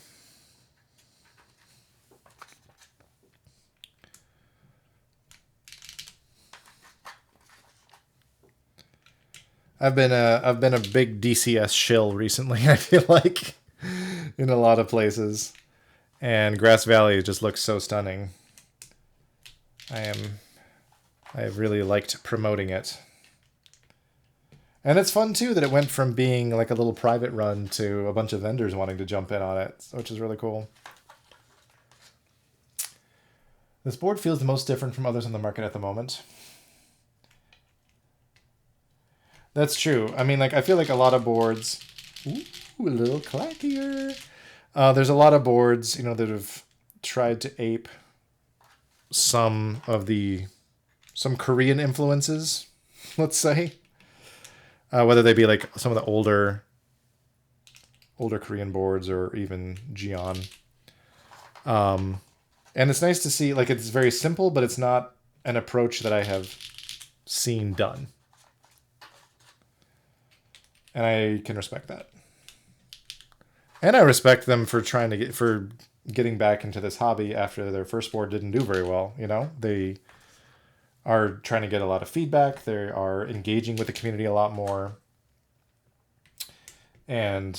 I've been a big DCS shill recently, I feel like, in a lot of places. And Grass Valley just looks so stunning. I have really liked promoting it. And it's fun, too, that it went from being like a little private run to a bunch of vendors wanting to jump in on it, which is really cool. This board feels the most different from others on the market at the moment. That's true. I mean, like, I feel like a lot of boards... Ooh, a little clackier. There's a lot of boards, you know, that have tried to ape some Korean influences, let's say. Whether they be like some of the older Korean boards or even Gion. And it's nice to see, like, it's very simple, but it's not an approach that I have seen done. And I can respect that. And I respect them for getting back into this hobby after their first board didn't do very well, you know? They are trying to get a lot of feedback. They are engaging with the community a lot more. And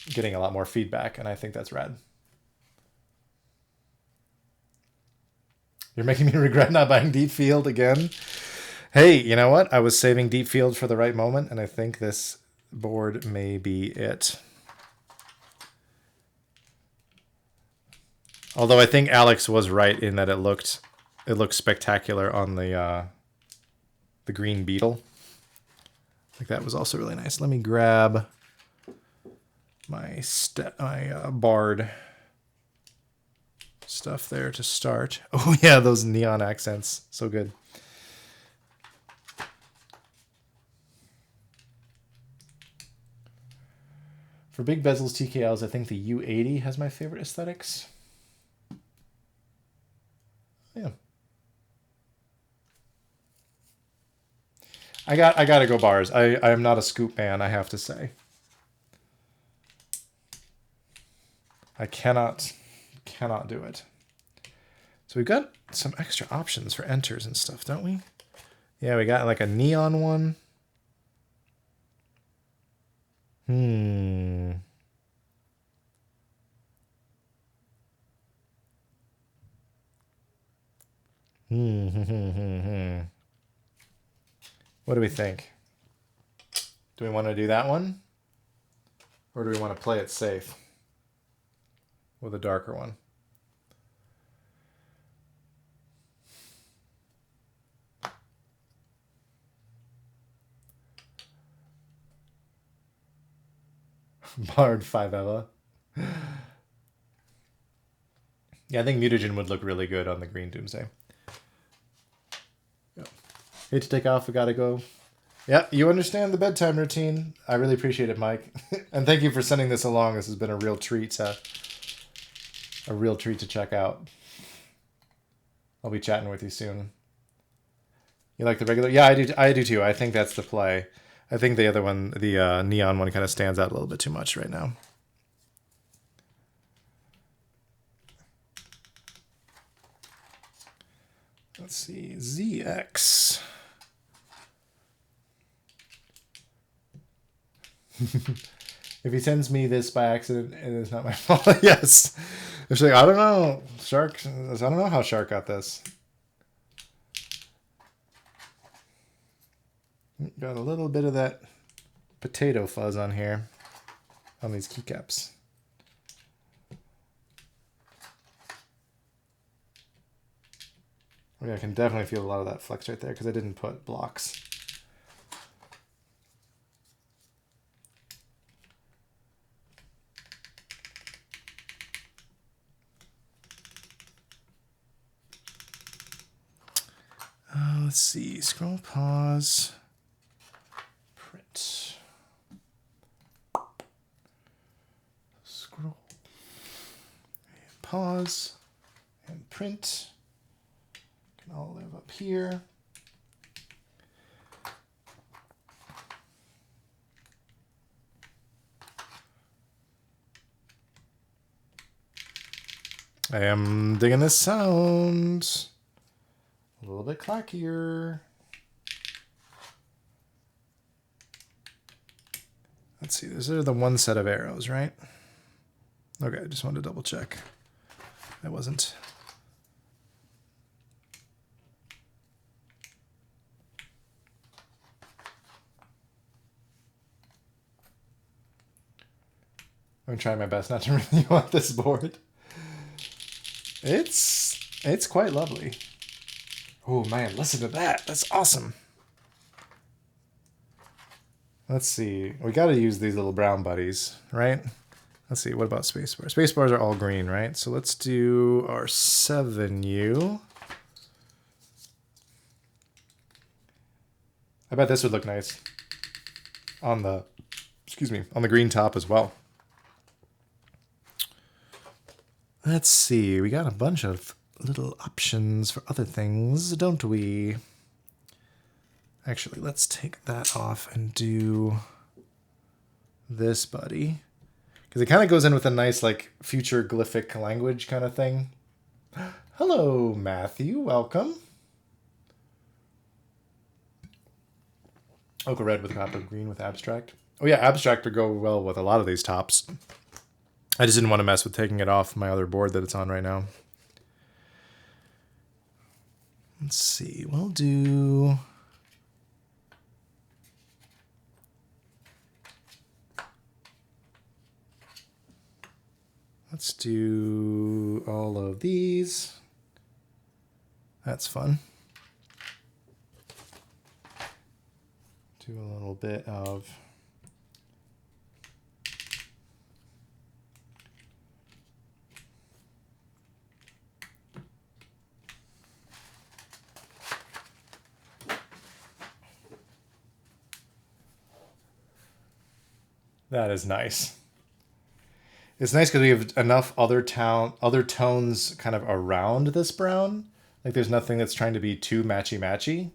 getting a lot more feedback, and I think that's rad. You're making me regret not buying Deepfield again. Hey, you know what? I was saving Deepfield for the right moment, and I think this board may be it. Although I think Alex was right in that it looked spectacular on the green beetle. Like that was also really nice. Let me grab my barred stuff there to start. Oh yeah, those neon accents, so good. For big bezels TKLs, I think the U80 has my favorite aesthetics. Yeah. I gotta go bars. I am not a scoop man, I have to say. I cannot do it. So we've got some extra options for enters and stuff, don't we? Yeah, we got like a neon one. What do we think? Do we want to do that one? Or do we want to play it safe with a darker one? Barred 5 Ella. Yeah, I think Mutagen would look really good on the green Doomsday. Yep. Hate to take off, we gotta go. Yeah, you understand the bedtime routine. I really appreciate it, Mike. And thank you for sending this along. This has been a real treat to check out. I'll be chatting with you soon. You like the regular? Yeah, I do too. I think that's the play. I think the other one, the neon one, kind of stands out a little bit too much right now. Let's see, ZX. If he sends me this by accident, it is not my fault. Yes. It's like, I don't know. Shark, I don't know how Shark got this. Got a little bit of that potato fuzz on here, on these keycaps. I can definitely feel a lot of that flex right there because I didn't put blocks. Let's see, scroll, pause, print. Scroll, and pause, and print. Can all live up here. I am digging this sound. A little bit clackier. Let's see, these are the one set of arrows, right? Okay, I just wanted to double check. I wasn't. I'm trying my best not to really want this board. It's quite lovely. Oh man, listen to that. That's awesome. Let's see. We got to use these little brown buddies, right? Let's see. What about spacebars? Spacebars are all green, right? So let's do our 7U. I bet this would look nice on the, on the green top as well. Let's see. We got a bunch of little options for other things, don't we? Actually, let's take that off and do this buddy. Because it kind of goes in with a nice, like, future glyphic language kind of thing. Hello, Matthew. Welcome. Ochre red with copper green with abstract. Oh, yeah, abstract would go well with a lot of these tops. I just didn't want to mess with taking it off my other board that it's on right now. Let's see. We'll do... Let's do all of these. That's fun. Do a little bit of that is nice. It's nice because we have enough other tones kind of around this brown. Like there's nothing that's trying to be too matchy-matchy.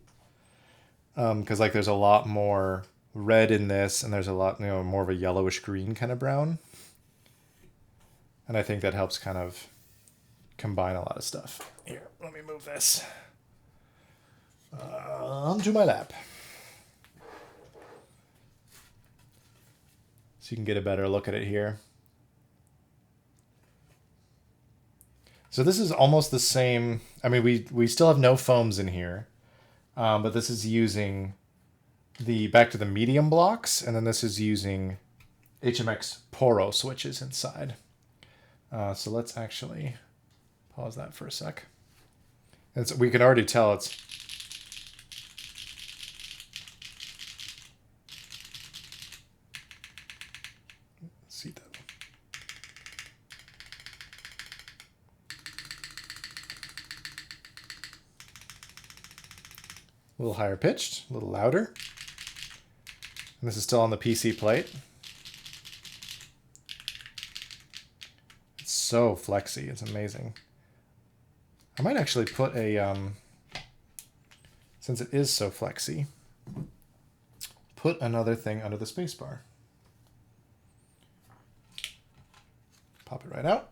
Because like there's a lot more red in this, and there's a lot, more of a yellowish green kind of brown. And I think that helps kind of combine a lot of stuff. Here, let me move this onto my lap, so you can get a better look at it here. So this is almost the same. I mean, we still have no foams in here, but this is using back to the medium blocks, and then this is using HMX Poro switches inside. So let's actually pause that for a sec. And so we can already tell it's see that. A little higher pitched, a little louder. And this is still on the PC plate. It's so flexy, it's amazing. I might actually put a, since it is so flexy, put another thing under the spacebar. Pop it right out.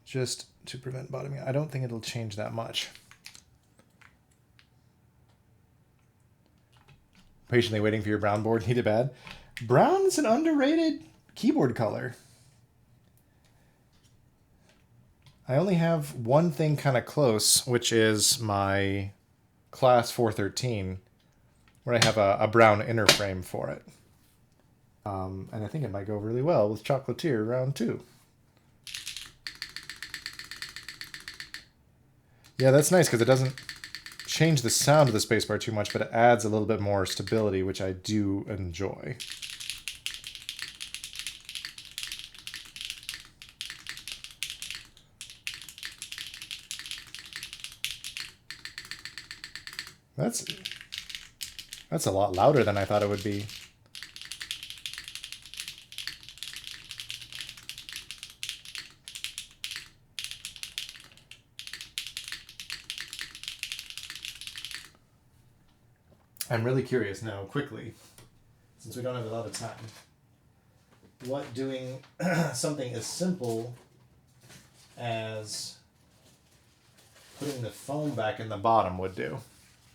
Just to prevent bottoming out. I don't think it'll change that much. Patiently waiting for your brown board. Need it bad. Brown is an underrated keyboard color. I only have one thing kind of close, which is my Class 413, where I have a brown inner frame for it. And I think it might go really well with Chocolatier round 2. Yeah, that's nice because it doesn't change the sound of the spacebar too much, but it adds a little bit more stability, which I do enjoy. That's a lot louder than I thought it would be. I'm really curious now, quickly, since we don't have a lot of time, what doing something as simple as putting the foam back in the bottom would do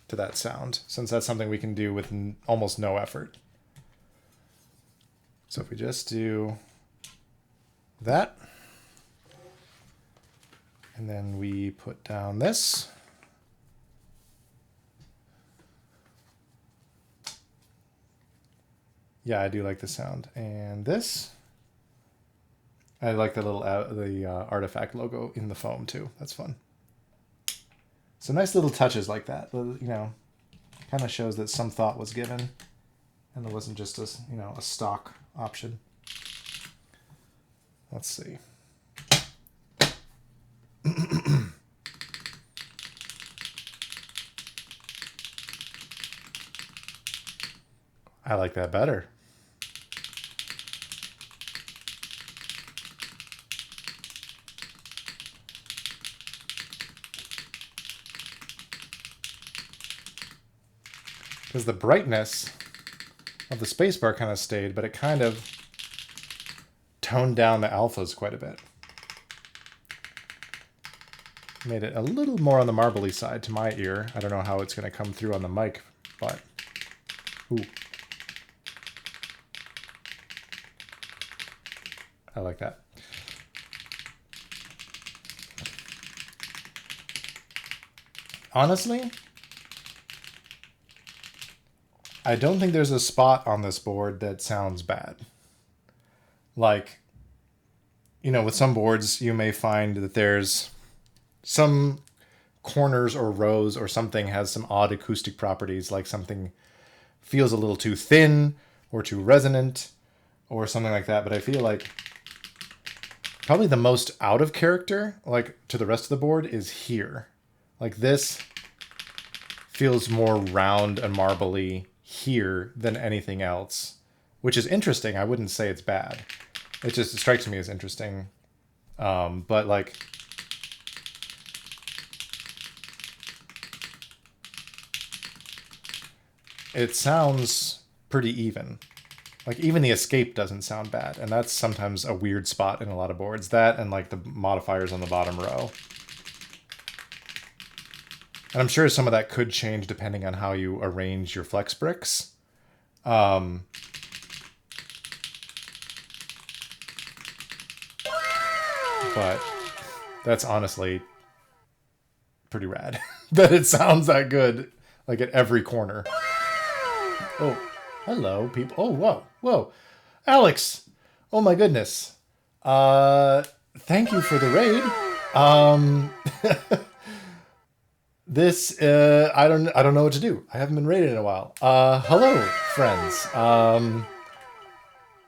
to that sound, since that's something we can do with almost no effort. So if we just do that, and then we put down this, yeah, I do like the sound. And this, I like the little artifact logo in the foam too. That's fun. So nice little touches like that. Kind of shows that some thought was given, and it wasn't just a stock option. Let's see. I like that better. Because the brightness of the spacebar kind of stayed, but it kind of toned down the alphas quite a bit. Made it a little more on the marbly side to my ear. I don't know how it's going to come through on the mic, but ooh. I like that. Honestly, I don't think there's a spot on this board that sounds bad. Like, you know, with some boards, you may find that there's some corners or rows or something has some odd acoustic properties, like something feels a little too thin or too resonant or something like that. But I feel like probably the most out of character, like to the rest of the board, is here. Like this feels more round and marbly here than anything else, which is interesting. I wouldn't say it's bad. It just strikes me as interesting. But like, it sounds pretty even. Like even the escape doesn't sound bad, and that's sometimes a weird spot in a lot of boards. That and like the modifiers on the bottom row. And I'm sure some of that could change depending on how you arrange your flex bricks. But that's honestly pretty rad that it sounds that good, like at every corner. Oh, hello, people. Oh, whoa, whoa. Alex! Oh my goodness. Thank you for the raid. This, I don't know what to do. I haven't been raided in a while. Hello, friends.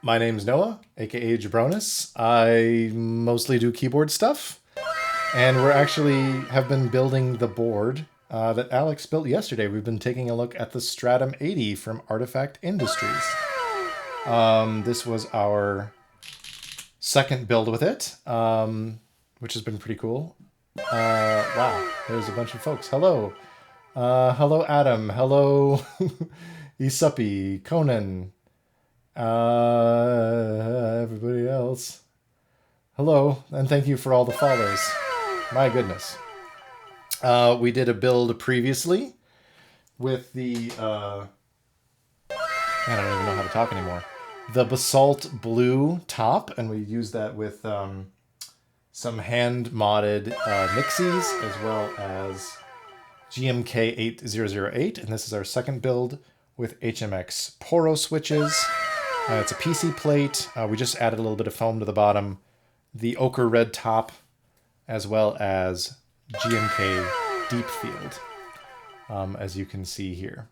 My name's Noah, aka Jabronis. I mostly do keyboard stuff. And we're actually have been building the board that Alex built yesterday. We've been taking a look at the Stratum 80 from Artifact Industries. This was our second build with it, which has been pretty cool. Wow, there's a bunch of folks. Hello. Hello, Adam. Hello, Isupi, Conan, everybody else. Hello, and thank you for all the follows. My goodness. We did a build previously with the... man, I don't even know how to talk anymore. The Basalt Blue top, and we used that with some hand-modded Nixies, as well as GMK 8008, and this is our second build with HMX Poro switches. It's a PC plate. We just added a little bit of foam to the bottom. The ochre red top, as well as GMK Deepfield, as you can see here.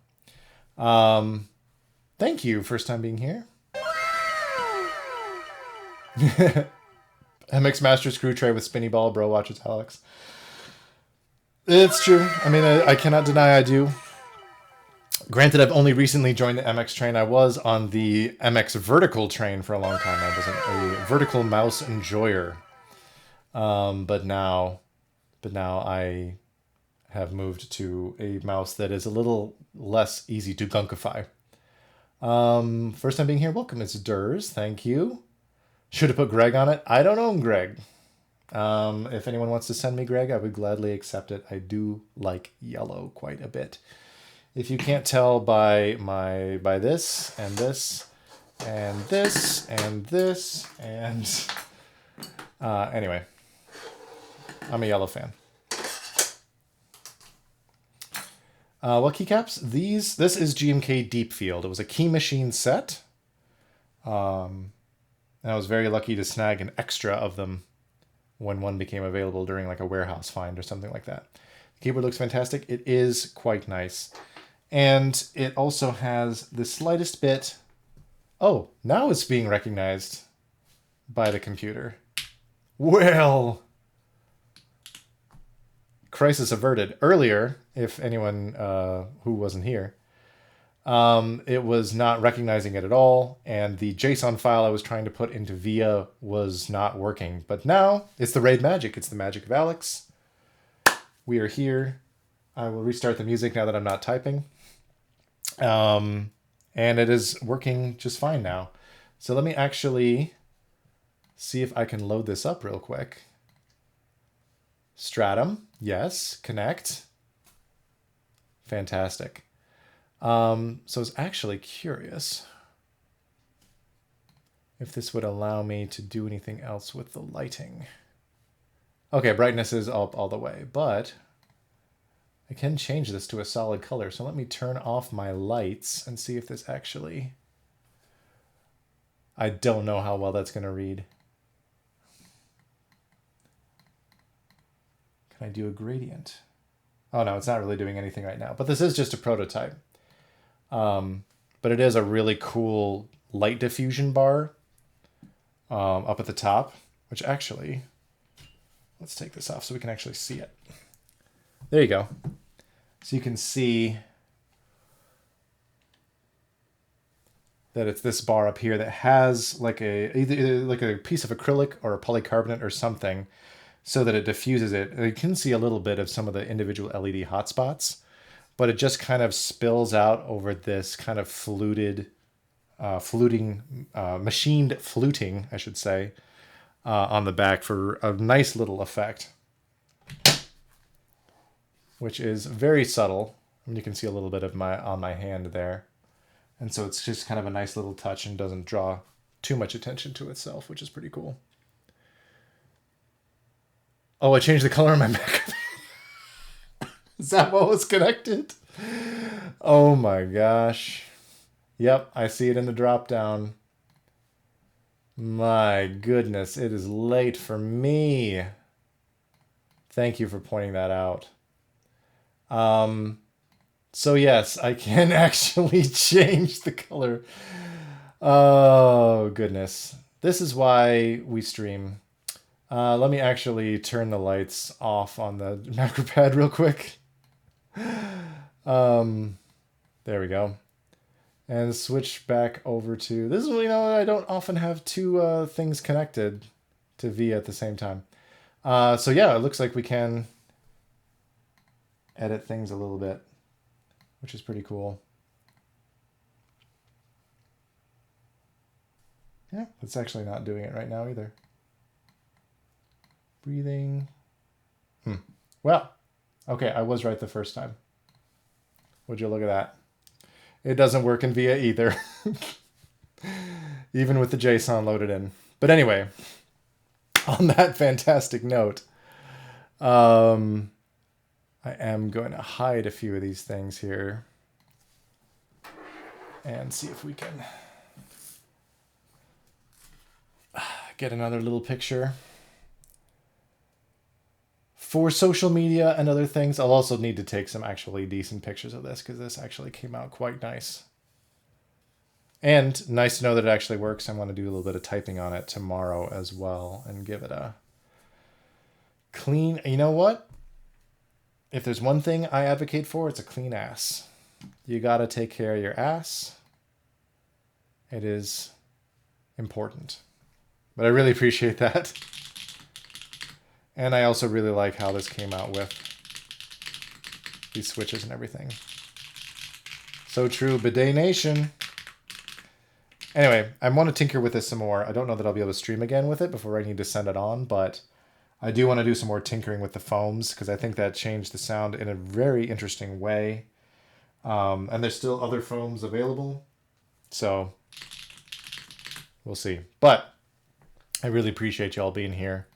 Thank you, first time being here. MX Master Screw Tray with Spinny Ball, bro watches Alex. It's true. I mean, I cannot deny I do. Granted, I've only recently joined the MX train. I was on the MX vertical train for a long time. I was a vertical mouse enjoyer. But now I have moved to a mouse that is a little less easy to gunkify. First time being here, welcome. It's Durs, thank you. Should have put Greg on it. I don't own Greg. If anyone wants to send me Greg, I would gladly accept it. I do like yellow quite a bit. If you can't tell by this and this and this and this and anyway, I'm a yellow fan. What keycaps? This is GMK Deepfield. It was a key machine set. And I was very lucky to snag an extra of them when one became available during like a warehouse find or something like that. The keyboard looks fantastic. It is quite nice. And it also has the slightest bit... Oh, now it's being recognized by the computer. Well... Crisis averted. Earlier, if anyone who wasn't here, it was not recognizing it at all, and the JSON file I was trying to put into VIA was not working. But now, it's the raid magic. It's the magic of Alex. We are here. I will restart the music now that I'm not typing. And it is working just fine now. So let me actually see if I can load this up real quick. Stratum, yes, connect. Fantastic. So I was actually curious if this would allow me to do anything else with the lighting. Okay, brightness is up all the way, but I can change this to a solid color. So let me turn off my lights and see if this actually... I don't know how well that's going to read. Can I do a gradient? Oh no, it's not really doing anything right now, but this is just a prototype. But it is a really cool light diffusion bar up at the top, which actually, let's take this off so we can actually see it. There you go. So you can see that it's this bar up here that has like either like a piece of acrylic or a polycarbonate or something, so that it diffuses it. And you can see a little bit of some of the individual LED hotspots, but it just kind of spills out over this kind of machined fluting, I should say, on the back for a nice little effect, which is very subtle. And you can see a little bit of on my hand there. And so it's just kind of a nice little touch and doesn't draw too much attention to itself, which is pretty cool. Oh, I changed the color on my Mac. Is that what was connected? Oh my gosh. Yep, I see it in the drop down. My goodness, it is late for me. Thank you for pointing that out. So yes, I can actually change the color. Oh goodness. This is why we stream. Let me actually turn the lights off on the macro pad real quick. There we go. And switch back over to this. Is, I don't often have two things connected to V at the same time. So yeah, it looks like we can edit things a little bit, which is pretty cool. Yeah, it's actually not doing it right now either. Breathing. Well, okay, I was right the first time. Would you look at that? It doesn't work in VIA either. Even with the JSON loaded in. But anyway, on that fantastic note, I am going to hide a few of these things here and see if we can get another little picture. For social media and other things, I'll also need to take some actually decent pictures of this because this actually came out quite nice. And nice to know that it actually works. I want to do a little bit of typing on it tomorrow as well and give it a clean... You know what? If there's one thing I advocate for, it's a clean ass. You got to take care of your ass. It is important. But I really appreciate that. And I also really like how this came out with these switches and everything. So true, Bidet Nation. Anyway, I want to tinker with this some more. I don't know that I'll be able to stream again with it before I need to send it on, but I do want to do some more tinkering with the foams because I think that changed the sound in a very interesting way. And there's still other foams available, so we'll see. But I really appreciate y'all being here.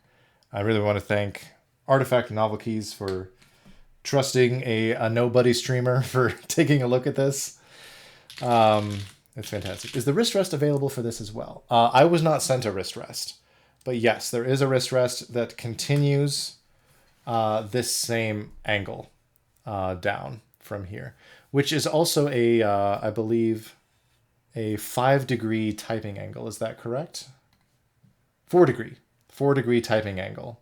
I really want to thank Artifact and Novel Keys for trusting a nobody streamer for taking a look at this. It's fantastic. Is the wrist rest available for this as well? I was not sent a wrist rest, but yes, there is a wrist rest that continues this same angle down from here, which is also a, I believe, a 5-degree typing angle. Is that correct? 4-degree. 4-degree typing angle,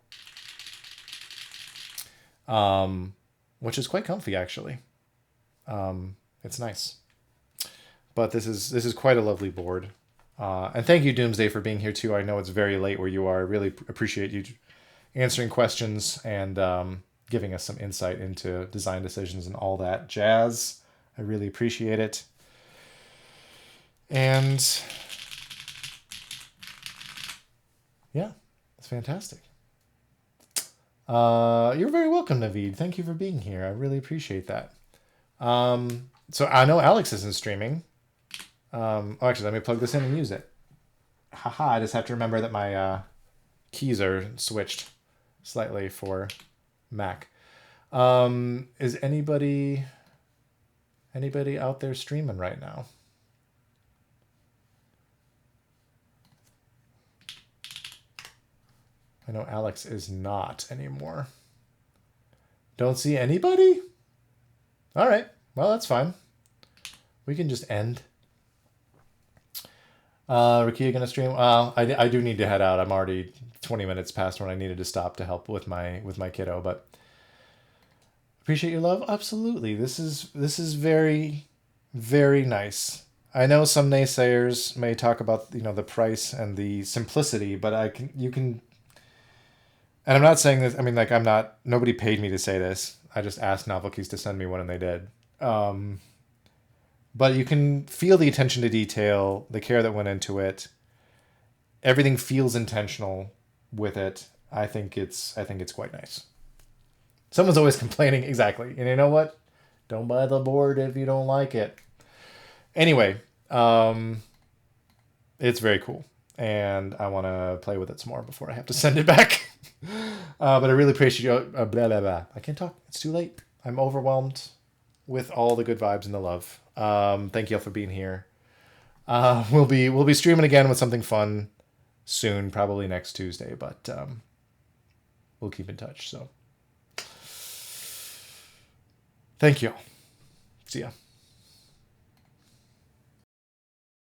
which is quite comfy actually. It's nice, but this is quite a lovely board. And thank you, Doomsday, for being here too. I know it's very late where you are. I really appreciate you answering questions and giving us some insight into design decisions and all that jazz. I really appreciate it. And yeah. It's fantastic. You're very welcome, Naveed. Thank you for being here. I really appreciate that. So I know Alex isn't streaming. Actually, let me plug this in and use it. Haha, I just have to remember that my keys are switched slightly for Mac. Is anybody out there streaming right now? I know Alex is not anymore. Don't see anybody? All right. Well, that's fine. We can just end. Rakia gonna stream? I do need to head out. I'm already 20 minutes past when I needed to stop to help with my kiddo, but appreciate your love. Absolutely. This is very, very nice. I know some naysayers may talk about, you know, the price and the simplicity, but you can, and I'm not saying this, I mean, like, nobody paid me to say this. I just asked Novelkeys to send me one and they did. But you can feel the attention to detail, the care that went into it. Everything feels intentional with it. I think it's quite nice. Someone's always complaining, exactly. And you know what? Don't buy the board if you don't like it. Anyway, it's very cool. And I want to play with it some more before I have to send it back. But I really appreciate you. Blah, blah, blah. I can't talk. It's too late. I'm overwhelmed with all the good vibes and the love. Thank you all for being here. We'll be streaming again with something fun soon, probably next Tuesday, but we'll keep in touch. So thank you. See ya.